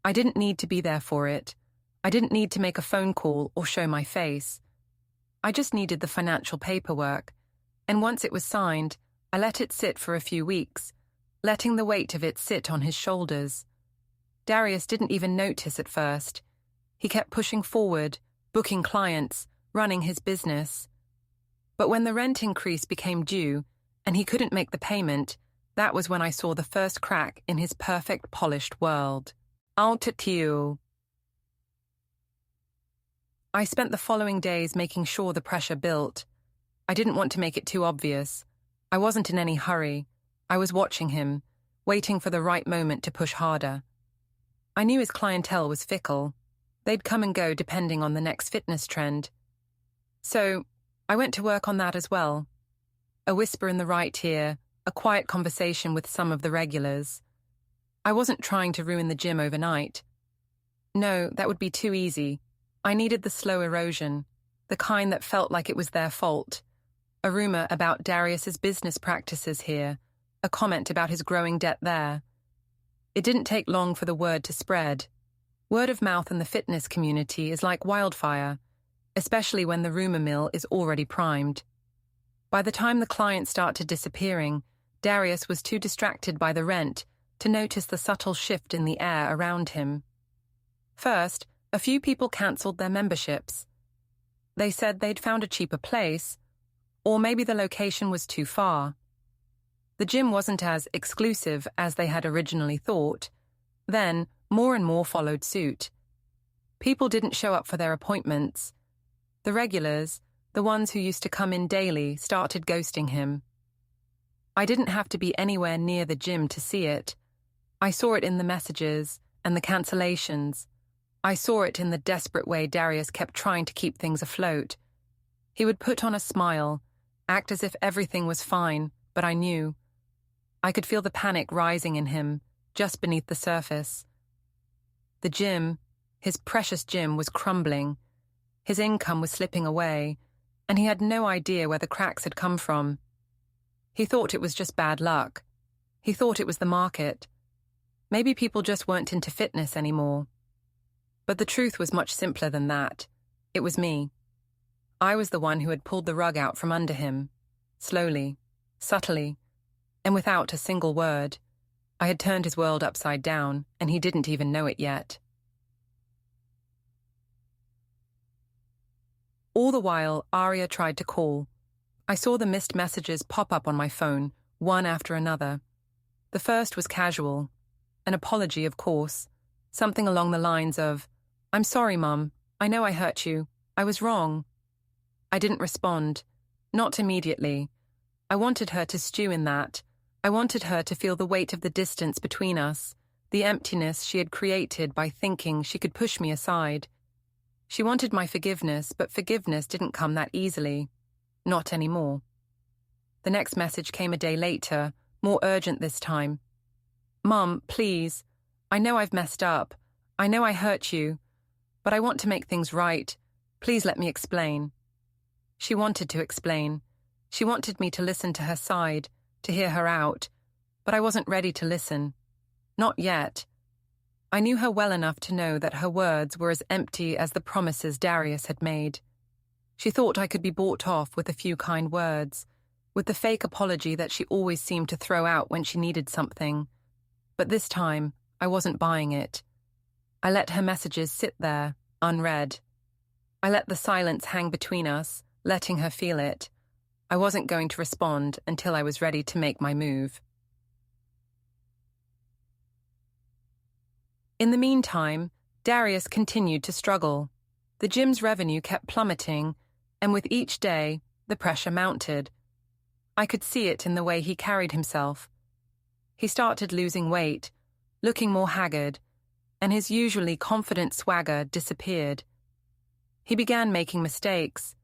I didn't need to be there for it. I didn't need to make a phone call or show my face. I just needed the financial paperwork, and once it was signed, I let it sit for a few weeks, letting the weight of it sit on his shoulders. Darius didn't even notice at first. He kept pushing forward, booking clients, running his business. But when the rent increase became due, and he couldn't make the payment, that was when I saw the first crack in his perfect, polished world. Out at you. I spent the following days making sure the pressure built. I didn't want to make it too obvious. I wasn't in any hurry. I was watching him, waiting for the right moment to push harder. I knew his clientele was fickle. They'd come and go depending on the next fitness trend. So, I went to work on that as well. A whisper in the right ear, a quiet conversation with some of the regulars. I wasn't trying to ruin the gym overnight. No, that would be too easy. I needed the slow erosion, the kind that felt like it was their fault. A rumor about Darius's business practices here, a comment about his growing debt there. It didn't take long for the word to spread. Word of mouth in the fitness community is like wildfire, especially when the rumor mill is already primed. By the time the clients started disappearing, Darius was too distracted by the rent to notice the subtle shift in the air around him. First, a few people cancelled their memberships. They said they'd found a cheaper place, or maybe the location was too far. The gym wasn't as exclusive as they had originally thought. Then, more and more followed suit. People didn't show up for their appointments. The regulars, the ones who used to come in daily, started ghosting him. I didn't have to be anywhere near the gym to see it. I saw it in the messages and the cancellations. I saw it in the desperate way Darius kept trying to keep things afloat. He would put on a smile, act as if everything was fine, but I knew. I could feel the panic rising in him, just beneath the surface. The gym, his precious gym, was crumbling. His income was slipping away, and he had no idea where the cracks had come from. He thought it was just bad luck. He thought it was the market. Maybe people just weren't into fitness anymore. But the truth was much simpler than that. It was me. I was the one who had pulled the rug out from under him. Slowly, subtly, and without a single word. I had turned his world upside down, and he didn't even know it yet. All the while, Arya tried to call. I saw the missed messages pop up on my phone, one after another. The first was casual. An apology, of course. Something along the lines of, "I'm sorry, Mum. I know I hurt you. I was wrong." I didn't respond. Not immediately. I wanted her to stew in that. I wanted her to feel the weight of the distance between us, the emptiness she had created by thinking she could push me aside. She wanted my forgiveness, but forgiveness didn't come that easily. Not anymore. The next message came a day later, more urgent this time. "Mum, please. I know I've messed up. I know I hurt you. But I want to make things right. Please let me explain." She wanted to explain. She wanted me to listen to her side, to hear her out. But I wasn't ready to listen. Not yet. I knew her well enough to know that her words were as empty as the promises Darius had made. She thought I could be bought off with a few kind words, with the fake apology that she always seemed to throw out when she needed something. But this time, I wasn't buying it. I let her messages sit there, unread. I let the silence hang between us, letting her feel it. I wasn't going to respond until I was ready to make my move. In the meantime, Darius continued to struggle. The gym's revenue kept plummeting, and with each day, the pressure mounted. I could see it in the way he carried himself. He started losing weight, looking more haggard, and his usually confident swagger disappeared. He began making mistakes,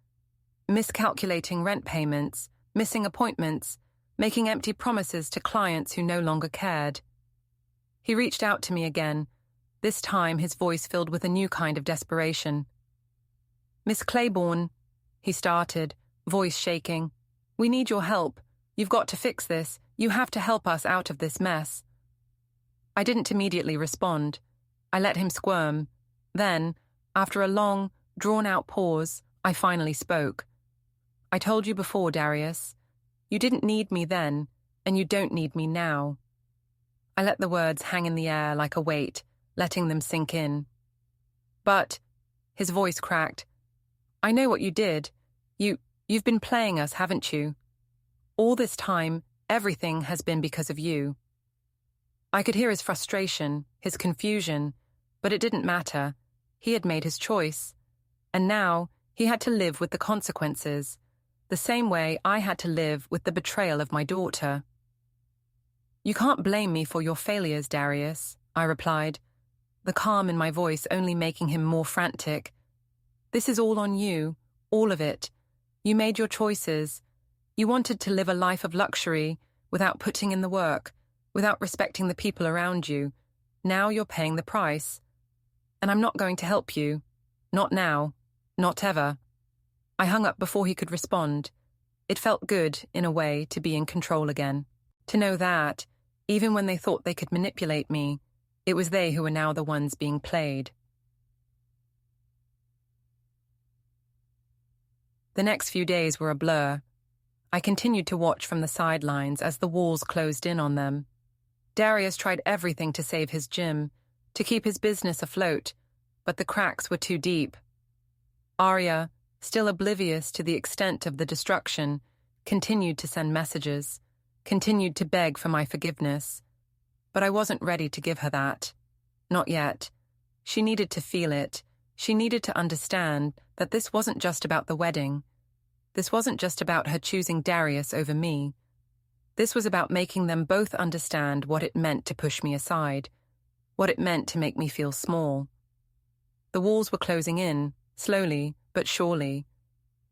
miscalculating rent payments, missing appointments, making empty promises to clients who no longer cared. He reached out to me again, this time his voice filled with a new kind of desperation. "Miss Claiborne," he started, voice shaking. "We need your help. You've got to fix this. You have to help us out of this mess." I didn't immediately respond. I let him squirm. Then, after a long, drawn-out pause, I finally spoke. "I told you before, Darius. You didn't need me then, and you don't need me now." I let the words hang in the air like a weight, letting them sink in. "But," his voice cracked, "I know what you did. You've been playing us, haven't you? All this time, everything has been because of you." I could hear his frustration, his confusion, but it didn't matter. He had made his choice. And now, he had to live with the consequences, the same way I had to live with the betrayal of my daughter. You can't blame me for your failures, Darius, I replied, the calm in my voice only making him more frantic. This is all on you, all of it. You made your choices. You wanted to live a life of luxury without putting in the work, without respecting the people around you. Now you're paying the price. And I'm not going to help you. Not now. Not ever. I hung up before he could respond. It felt good, in a way, to be in control again. To know that, even when they thought they could manipulate me, it was they who were now the ones being played. The next few days were a blur. I continued to watch from the sidelines as the walls closed in on them. Darius tried everything to save his gym, to keep his business afloat, but the cracks were too deep. Arya, still oblivious to the extent of the destruction, continued to send messages, continued to beg for my forgiveness. But I wasn't ready to give her that. Not yet. She needed to feel it. She needed to understand that this wasn't just about the wedding. This wasn't just about her choosing Darius over me. This was about making them both understand what it meant to push me aside, what it meant to make me feel small. The walls were closing in, slowly but surely,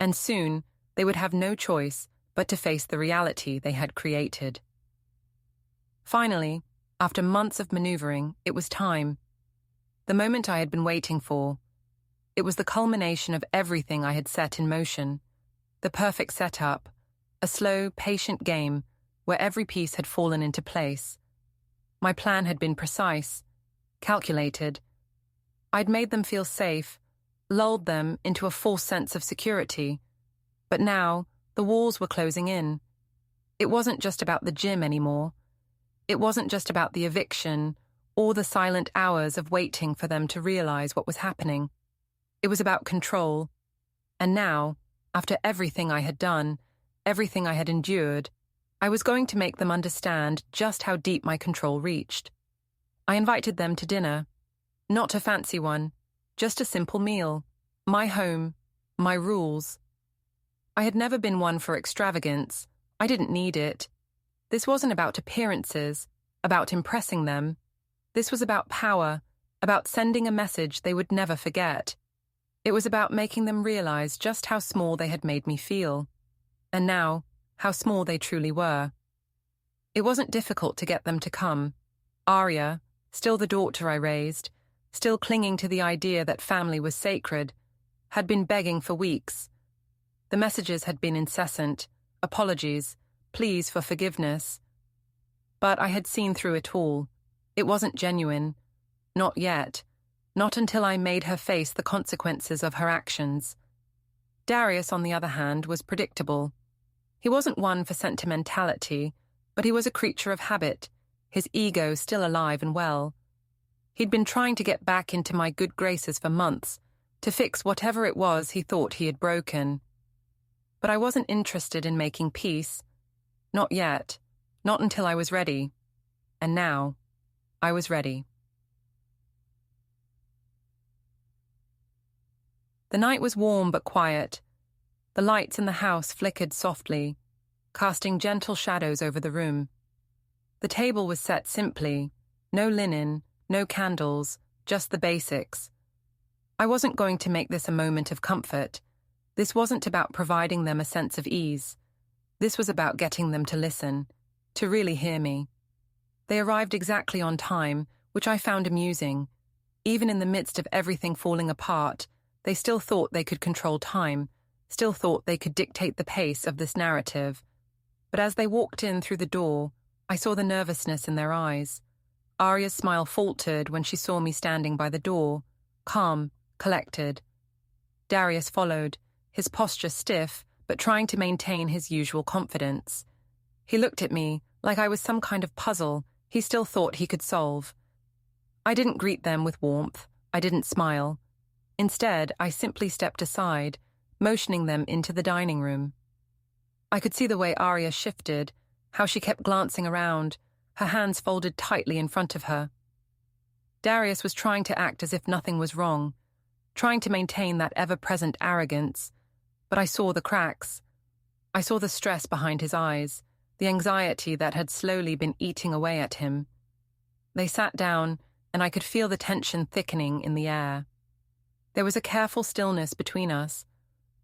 and soon they would have no choice but to face the reality they had created. Finally, after months of maneuvering, it was time. The moment I had been waiting for. It was the culmination of everything I had set in motion. The perfect setup, a slow, patient game where every piece had fallen into place. My plan had been precise, calculated. I'd made them feel safe, lulled them into a false sense of security. But now, the walls were closing in. It wasn't just about the gym anymore. It wasn't just about the eviction or the silent hours of waiting for them to realize what was happening. It was about control. And now, after everything I had done, everything I had endured, I was going to make them understand just how deep my control reached. I invited them to dinner. Not a fancy one, just a simple meal. My home, my rules. I had never been one for extravagance. I didn't need it. This wasn't about appearances, about impressing them. This was about power, about sending a message they would never forget. It was about making them realize just how small they had made me feel. And now, how small they truly were. It wasn't difficult to get them to come. Arya, still the daughter I raised, still clinging to the idea that family was sacred, had been begging for weeks. The messages had been incessant, apologies, pleas for forgiveness. But I had seen through it all. It wasn't genuine. Not yet. Not until I made her face the consequences of her actions. Darius, on the other hand, was predictable. He wasn't one for sentimentality, but he was a creature of habit, his ego still alive and well. He'd been trying to get back into my good graces for months, to fix whatever it was he thought he had broken. But I wasn't interested in making peace. Not yet. Not until I was ready. And now, I was ready. The night was warm but quiet. The lights in the house flickered softly, casting gentle shadows over the room. The table was set simply, no linen, no candles, just the basics. I wasn't going to make this a moment of comfort. This wasn't about providing them a sense of ease. This was about getting them to listen, to really hear me. They arrived exactly on time, which I found amusing. Even in the midst of everything falling apart, they still thought they could control time, still thought they could dictate the pace of this narrative. But as they walked in through the door, I saw the nervousness in their eyes. Arya's smile faltered when she saw me standing by the door, calm, collected. Darius followed, his posture stiff, but trying to maintain his usual confidence. He looked at me like I was some kind of puzzle he still thought he could solve. I didn't greet them with warmth. I didn't smile. Instead, I simply stepped aside, motioning them into the dining room. I could see the way Arya shifted, how she kept glancing around, her hands folded tightly in front of her. Darius was trying to act as if nothing was wrong, trying to maintain that ever-present arrogance, but I saw the cracks. I saw the stress behind his eyes, the anxiety that had slowly been eating away at him. They sat down, and I could feel the tension thickening in the air. There was a careful stillness between us,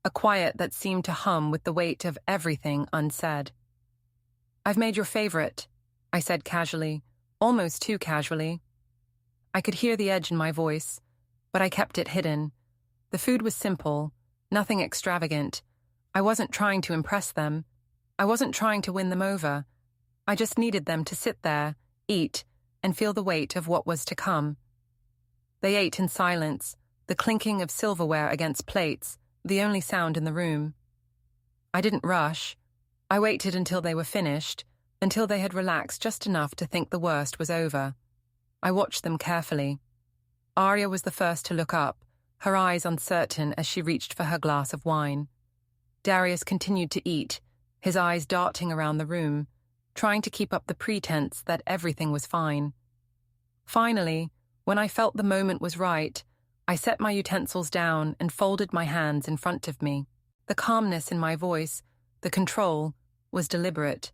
a quiet that seemed to hum with the weight of everything unsaid. "I've made your favorite," I said casually, almost too casually. I could hear the edge in my voice, but I kept it hidden. The food was simple, nothing extravagant. I wasn't trying to impress them. I wasn't trying to win them over. I just needed them to sit there, eat, and feel the weight of what was to come. They ate in silence, the clinking of silverware against plates, the only sound in the room. I didn't rush. I waited until they were finished, until they had relaxed just enough to think the worst was over. I watched them carefully. Arya was the first to look up, her eyes uncertain as she reached for her glass of wine. Darius continued to eat, his eyes darting around the room, trying to keep up the pretense that everything was fine. Finally, when I felt the moment was right, I set my utensils down and folded my hands in front of me. The calmness in my voice, the control, was deliberate.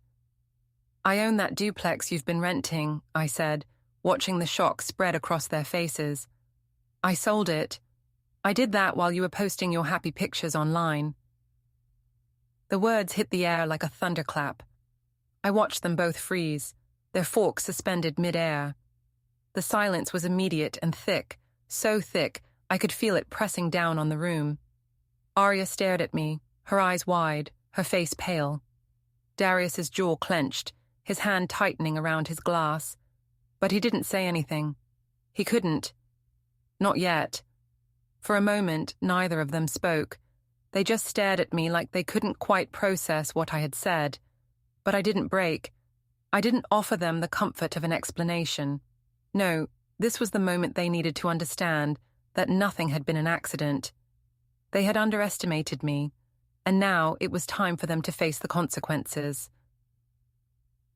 "I own that duplex you've been renting," I said, watching the shock spread across their faces. "I sold it. I did that while you were posting your happy pictures online." The words hit the air like a thunderclap. I watched them both freeze, their forks suspended mid-air. The silence was immediate and thick, so thick I could feel it pressing down on the room. Arya stared at me, her eyes wide, her face pale. Darius's jaw clenched, his hand tightening around his glass. But he didn't say anything. He couldn't. Not yet. For a moment, neither of them spoke. They just stared at me like they couldn't quite process what I had said. But I didn't break. I didn't offer them the comfort of an explanation. No, this was the moment they needed to understand that nothing had been an accident. They had underestimated me, and now it was time for them to face the consequences.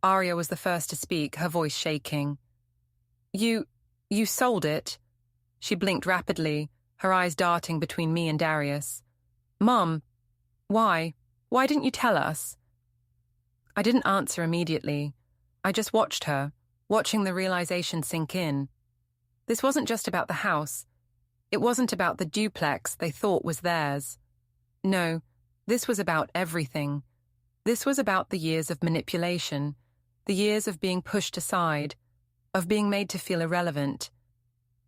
Arya was the first to speak, her voice shaking. You sold it?" She blinked rapidly, her eyes darting between me and Darius. "Mom, why? Why didn't you tell us?" I didn't answer immediately. I just watched her, watching the realization sink in. This wasn't just about the house. It wasn't about the duplex they thought was theirs. No, this was about everything. This was about the years of manipulation, the years of being pushed aside, of being made to feel irrelevant.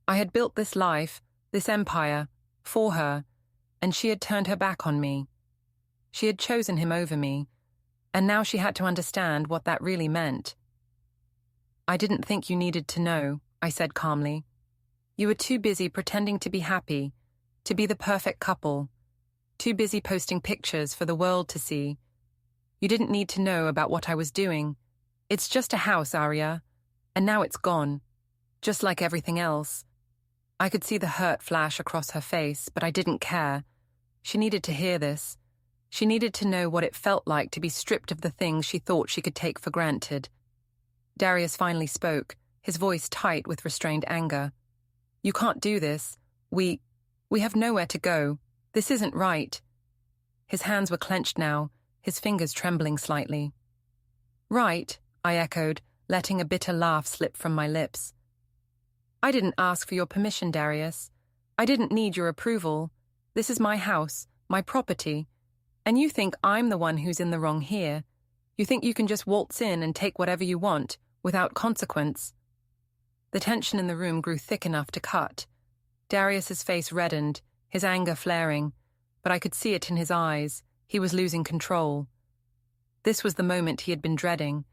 I had built this life, this empire, for her, and she had turned her back on me. She had chosen him over me, and now she had to understand what that really meant. "I didn't think you needed to know," I said calmly. "You were too busy pretending to be happy, to be the perfect couple, too busy posting pictures for the world to see. You didn't need to know about what I was doing. It's just a house, Arya, and now it's gone, just like everything else." I could see the hurt flash across her face, but I didn't care. She needed to hear this. She needed to know what it felt like to be stripped of the things she thought she could take for granted. Darius finally spoke, his voice tight with restrained anger. "You can't do this. We have nowhere to go. This isn't right." His hands were clenched now, his fingers trembling slightly. "Right," I echoed, letting a bitter laugh slip from my lips. "I didn't ask for your permission, Darius. I didn't need your approval. This is my house, my property. And you think I'm the one who's in the wrong here. You think you can just waltz in and take whatever you want, without consequence." The tension in the room grew thick enough to cut. Darius's face reddened, his anger flaring, but I could see it in his eyes. He was losing control. This was the moment he had been dreading,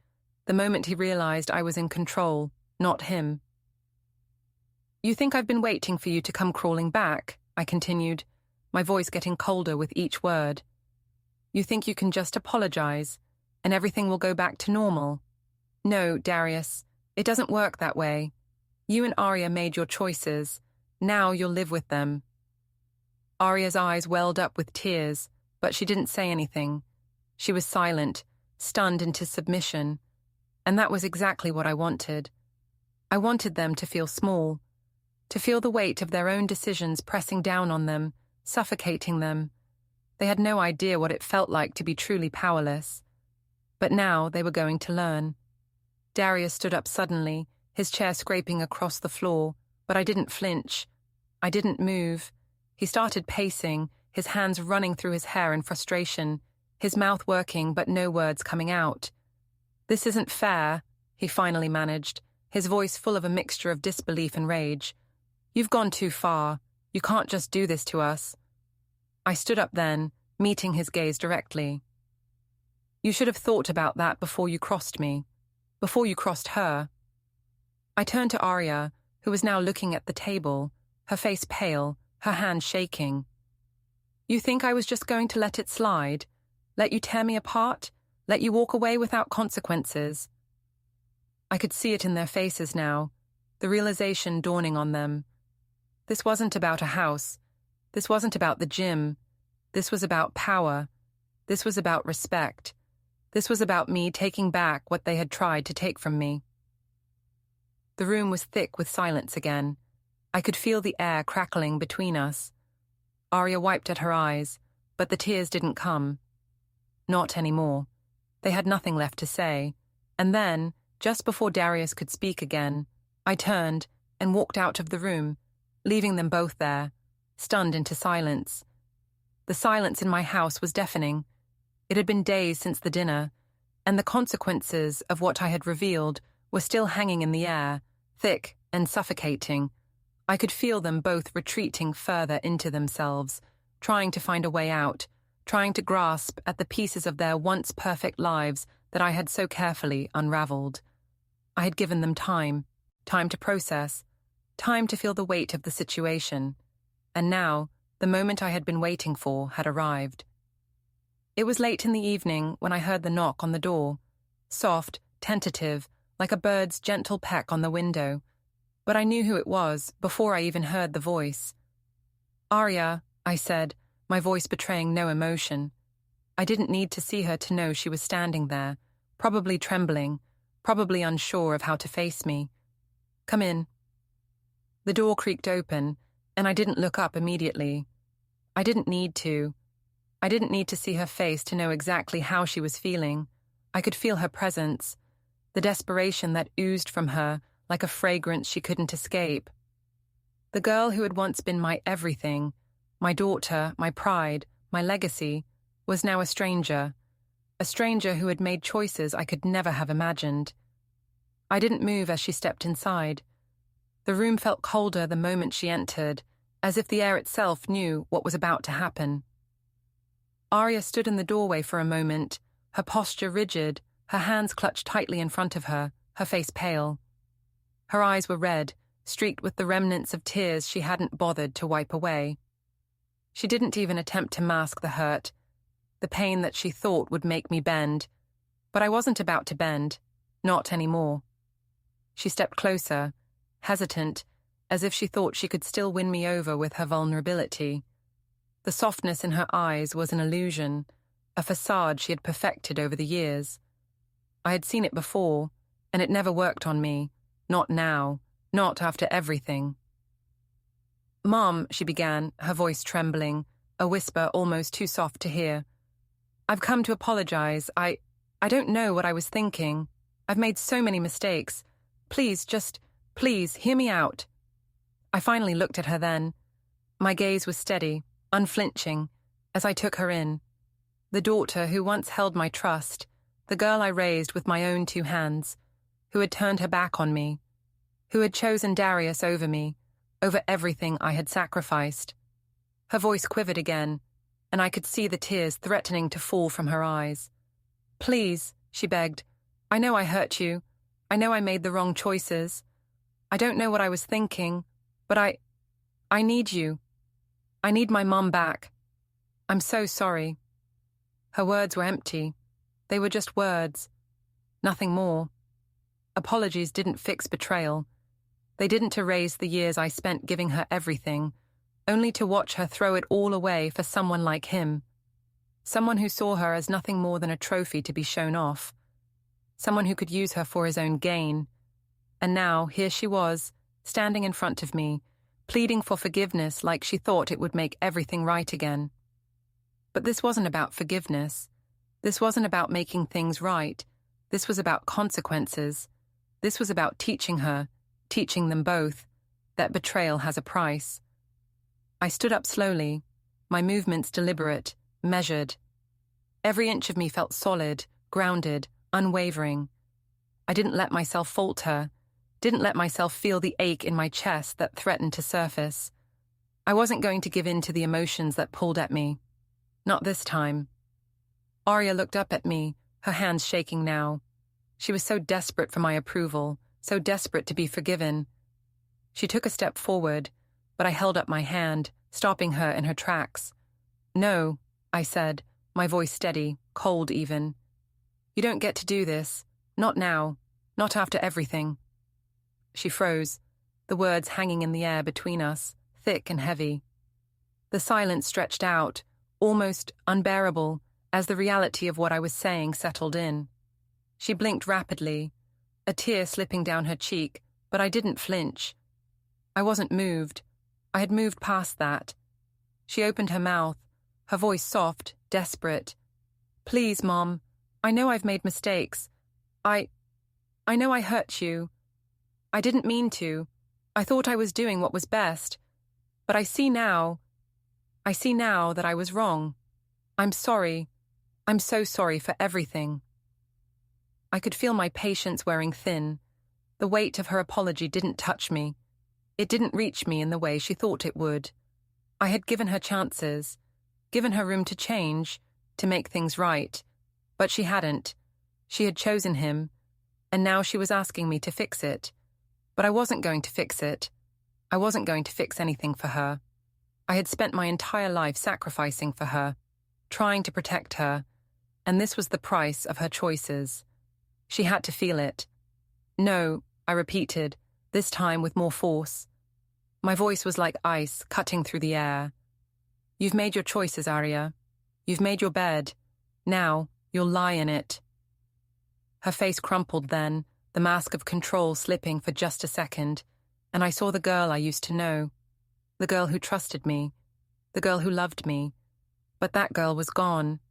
the moment he realized I was in control, not him. "You think I've been waiting for you to come crawling back?" I continued, my voice getting colder with each word. "You think you can just apologize, and everything will go back to normal? No, Darius, it doesn't work that way. You and Arya made your choices. Now you'll live with them." Arya's eyes welled up with tears, but she didn't say anything. She was silent, stunned into submission, and that was exactly what I wanted. I wanted them to feel small, to feel the weight of their own decisions pressing down on them, suffocating them. They had no idea what it felt like to be truly powerless. But now they were going to learn. Darius stood up suddenly, his chair scraping across the floor, but I didn't flinch. I didn't move. He started pacing, his hands running through his hair in frustration, his mouth working but no words coming out. "This isn't fair," he finally managed, his voice full of a mixture of disbelief and rage. "You've gone too far. You can't just do this to us." I stood up then, meeting his gaze directly. "You should have thought about that before you crossed me, before you crossed her." I turned to Arya, who was now looking at the table, her face pale, her hand shaking. "You think I was just going to let it slide? Let you tear me apart? Let you walk away without consequences?" I could see it in their faces now, the realization dawning on them. This wasn't about a house. This wasn't about the gym. This was about power. This was about respect. This was about me taking back what they had tried to take from me. The room was thick with silence again. I could feel the air crackling between us. Arya wiped at her eyes, but the tears didn't come. Not anymore. They had nothing left to say. And then, just before Darius could speak again, I turned and walked out of the room, leaving them both there, stunned into silence. The silence in my house was deafening. It had been days since the dinner, and the consequences of what I had revealed were still hanging in the air, thick and suffocating. I could feel them both retreating further into themselves, trying to find a way out, trying to grasp at the pieces of their once perfect lives that I had so carefully unraveled. I had given them time to process, time to feel the weight of the situation, and now the moment I had been waiting for had arrived. It was late in the evening when I heard the knock on the door, soft, tentative, like a bird's gentle peck on the window, but I knew who it was before I even heard the voice. "Arya," I said, my voice betraying no emotion. I didn't need to see her to know she was standing there, probably trembling, probably unsure of how to face me. "Come in." The door creaked open, and I didn't look up immediately. I didn't need to. I didn't need to see her face to know exactly how she was feeling. I could feel her presence, the desperation that oozed from her like a fragrance she couldn't escape. The girl who had once been my everything, my daughter, my pride, my legacy, was now a stranger who had made choices I could never have imagined. I didn't move as she stepped inside. The room felt colder the moment she entered, as if the air itself knew what was about to happen. Arya stood in the doorway for a moment, her posture rigid, her hands clutched tightly in front of her, her face pale. Her eyes were red, streaked with the remnants of tears she hadn't bothered to wipe away. She didn't even attempt to mask the hurt, the pain that she thought would make me bend. But I wasn't about to bend, not anymore. She stepped closer, hesitant, as if she thought she could still win me over with her vulnerability. The softness in her eyes was an illusion, a facade she had perfected over the years. I had seen it before, and it never worked on me. Not now, not after everything. "Mom," she began, her voice trembling, a whisper almost too soft to hear. "I've come to apologize. I don't know what I was thinking. I've made so many mistakes. Please, please, hear me out." I finally looked at her then. My gaze was steady, unflinching, as I took her in. The daughter who once held my trust, the girl I raised with my own two hands, who had turned her back on me, who had chosen Darius over me, over everything I had sacrificed. Her voice quivered again, and I could see the tears threatening to fall from her eyes. "Please," she begged, "I know I hurt you. I know I made the wrong choices. I don't know what I was thinking, but I need you. I need my mom back. I'm so sorry." Her words were empty. They were just words. Nothing more. Apologies didn't fix betrayal. They didn't erase the years I spent giving her everything, only to watch her throw it all away for someone like him. Someone who saw her as nothing more than a trophy to be shown off. Someone who could use her for his own gain. And now, here she was, standing in front of me, pleading for forgiveness like she thought it would make everything right again. But this wasn't about forgiveness. This wasn't about making things right. This was about consequences. This was about teaching her, teaching them both, that betrayal has a price. I stood up slowly, my movements deliberate, measured. Every inch of me felt solid, grounded, unwavering. I didn't let myself falter, didn't let myself feel the ache in my chest that threatened to surface. I wasn't going to give in to the emotions that pulled at me. Not this time. Arya looked up at me, her hands shaking now. She was so desperate for my approval, so desperate to be forgiven. She took a step forward, but I held up my hand, stopping her in her tracks. "No," I said, my voice steady, cold even. "You don't get to do this. Not now. Not after everything." She froze, the words hanging in the air between us, thick and heavy. The silence stretched out, almost unbearable, as the reality of what I was saying settled in. She blinked rapidly, a tear slipping down her cheek, but I didn't flinch. I wasn't moved. I had moved past that. She opened her mouth, her voice soft, desperate. "Please, Mom, I know I've made mistakes. I know I hurt you. I didn't mean to. I thought I was doing what was best. But I see now that I was wrong. I'm sorry. I'm so sorry for everything." I could feel my patience wearing thin. The weight of her apology didn't touch me. It didn't reach me in the way she thought it would. I had given her chances, given her room to change, to make things right. But she hadn't. She had chosen him, and now she was asking me to fix it. But I wasn't going to fix it. I wasn't going to fix anything for her. I had spent my entire life sacrificing for her, trying to protect her, and this was the price of her choices. She had to feel it. "No," I repeated, this time with more force. My voice was like ice cutting through the air. "You've made your choices, Arya. You've made your bed. Now, you'll lie in it." Her face crumpled then, the mask of control slipping for just a second, and I saw the girl I used to know, the girl who trusted me, the girl who loved me. But that girl was gone.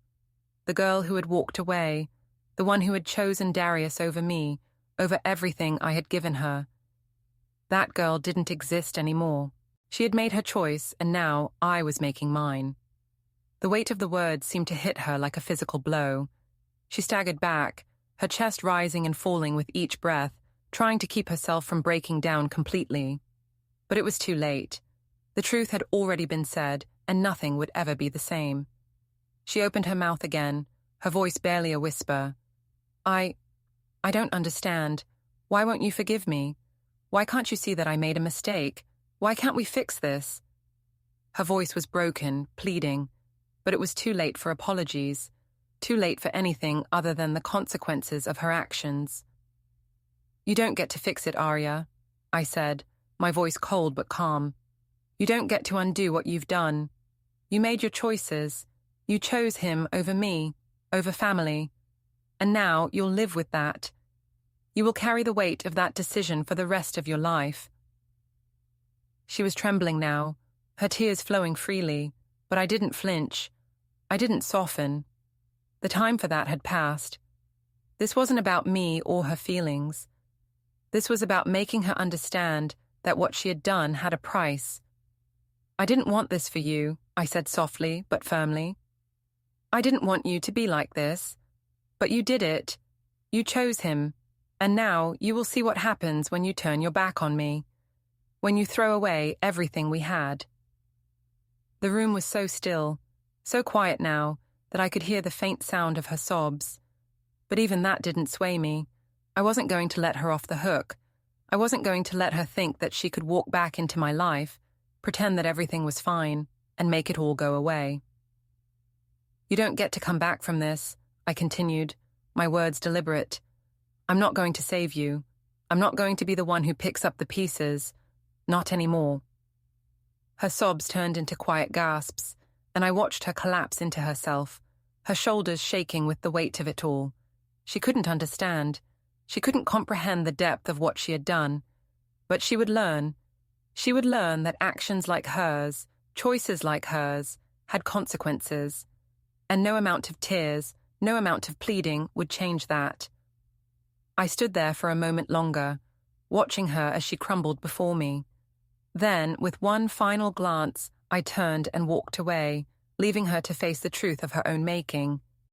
The girl who had walked away, the one who had chosen Darius over me, over everything I had given her. That girl didn't exist anymore. She had made her choice, and now I was making mine. The weight of the words seemed to hit her like a physical blow. She staggered back, her chest rising and falling with each breath, trying to keep herself from breaking down completely. But it was too late. The truth had already been said, and nothing would ever be the same. She opened her mouth again, her voice barely a whisper. I don't understand. Why won't you forgive me? Why can't you see that I made a mistake? Why can't we fix this?" Her voice was broken, pleading, but it was too late for apologies, too late for anything other than the consequences of her actions. "You don't get to fix it, Arya," I said, my voice cold but calm. "You don't get to undo what you've done. You made your choices. You chose him over me, over family. And now you'll live with that. You will carry the weight of that decision for the rest of your life." She was trembling now, her tears flowing freely, but I didn't flinch. I didn't soften. The time for that had passed. This wasn't about me or her feelings. This was about making her understand that what she had done had a price. "I didn't want this for you," I said softly but firmly. "I didn't want you to be like this. But you did it. You chose him. And now you will see what happens when you turn your back on me. When you throw away everything we had." The room was so still, so quiet now, that I could hear the faint sound of her sobs. But even that didn't sway me. I wasn't going to let her off the hook. I wasn't going to let her think that she could walk back into my life, pretend that everything was fine, and make it all go away. "You don't get to come back from this," I continued, my words deliberate. "I'm not going to save you. I'm not going to be the one who picks up the pieces. Not anymore." Her sobs turned into quiet gasps, and I watched her collapse into herself, her shoulders shaking with the weight of it all. She couldn't understand. She couldn't comprehend the depth of what she had done. But she would learn. She would learn that actions like hers, choices like hers, had consequences. And no amount of tears, No amount of pleading would change that. I stood there for a moment longer, watching her as she crumbled before me. Then, with one final glance, I turned and walked away, leaving her to face the truth of her own making.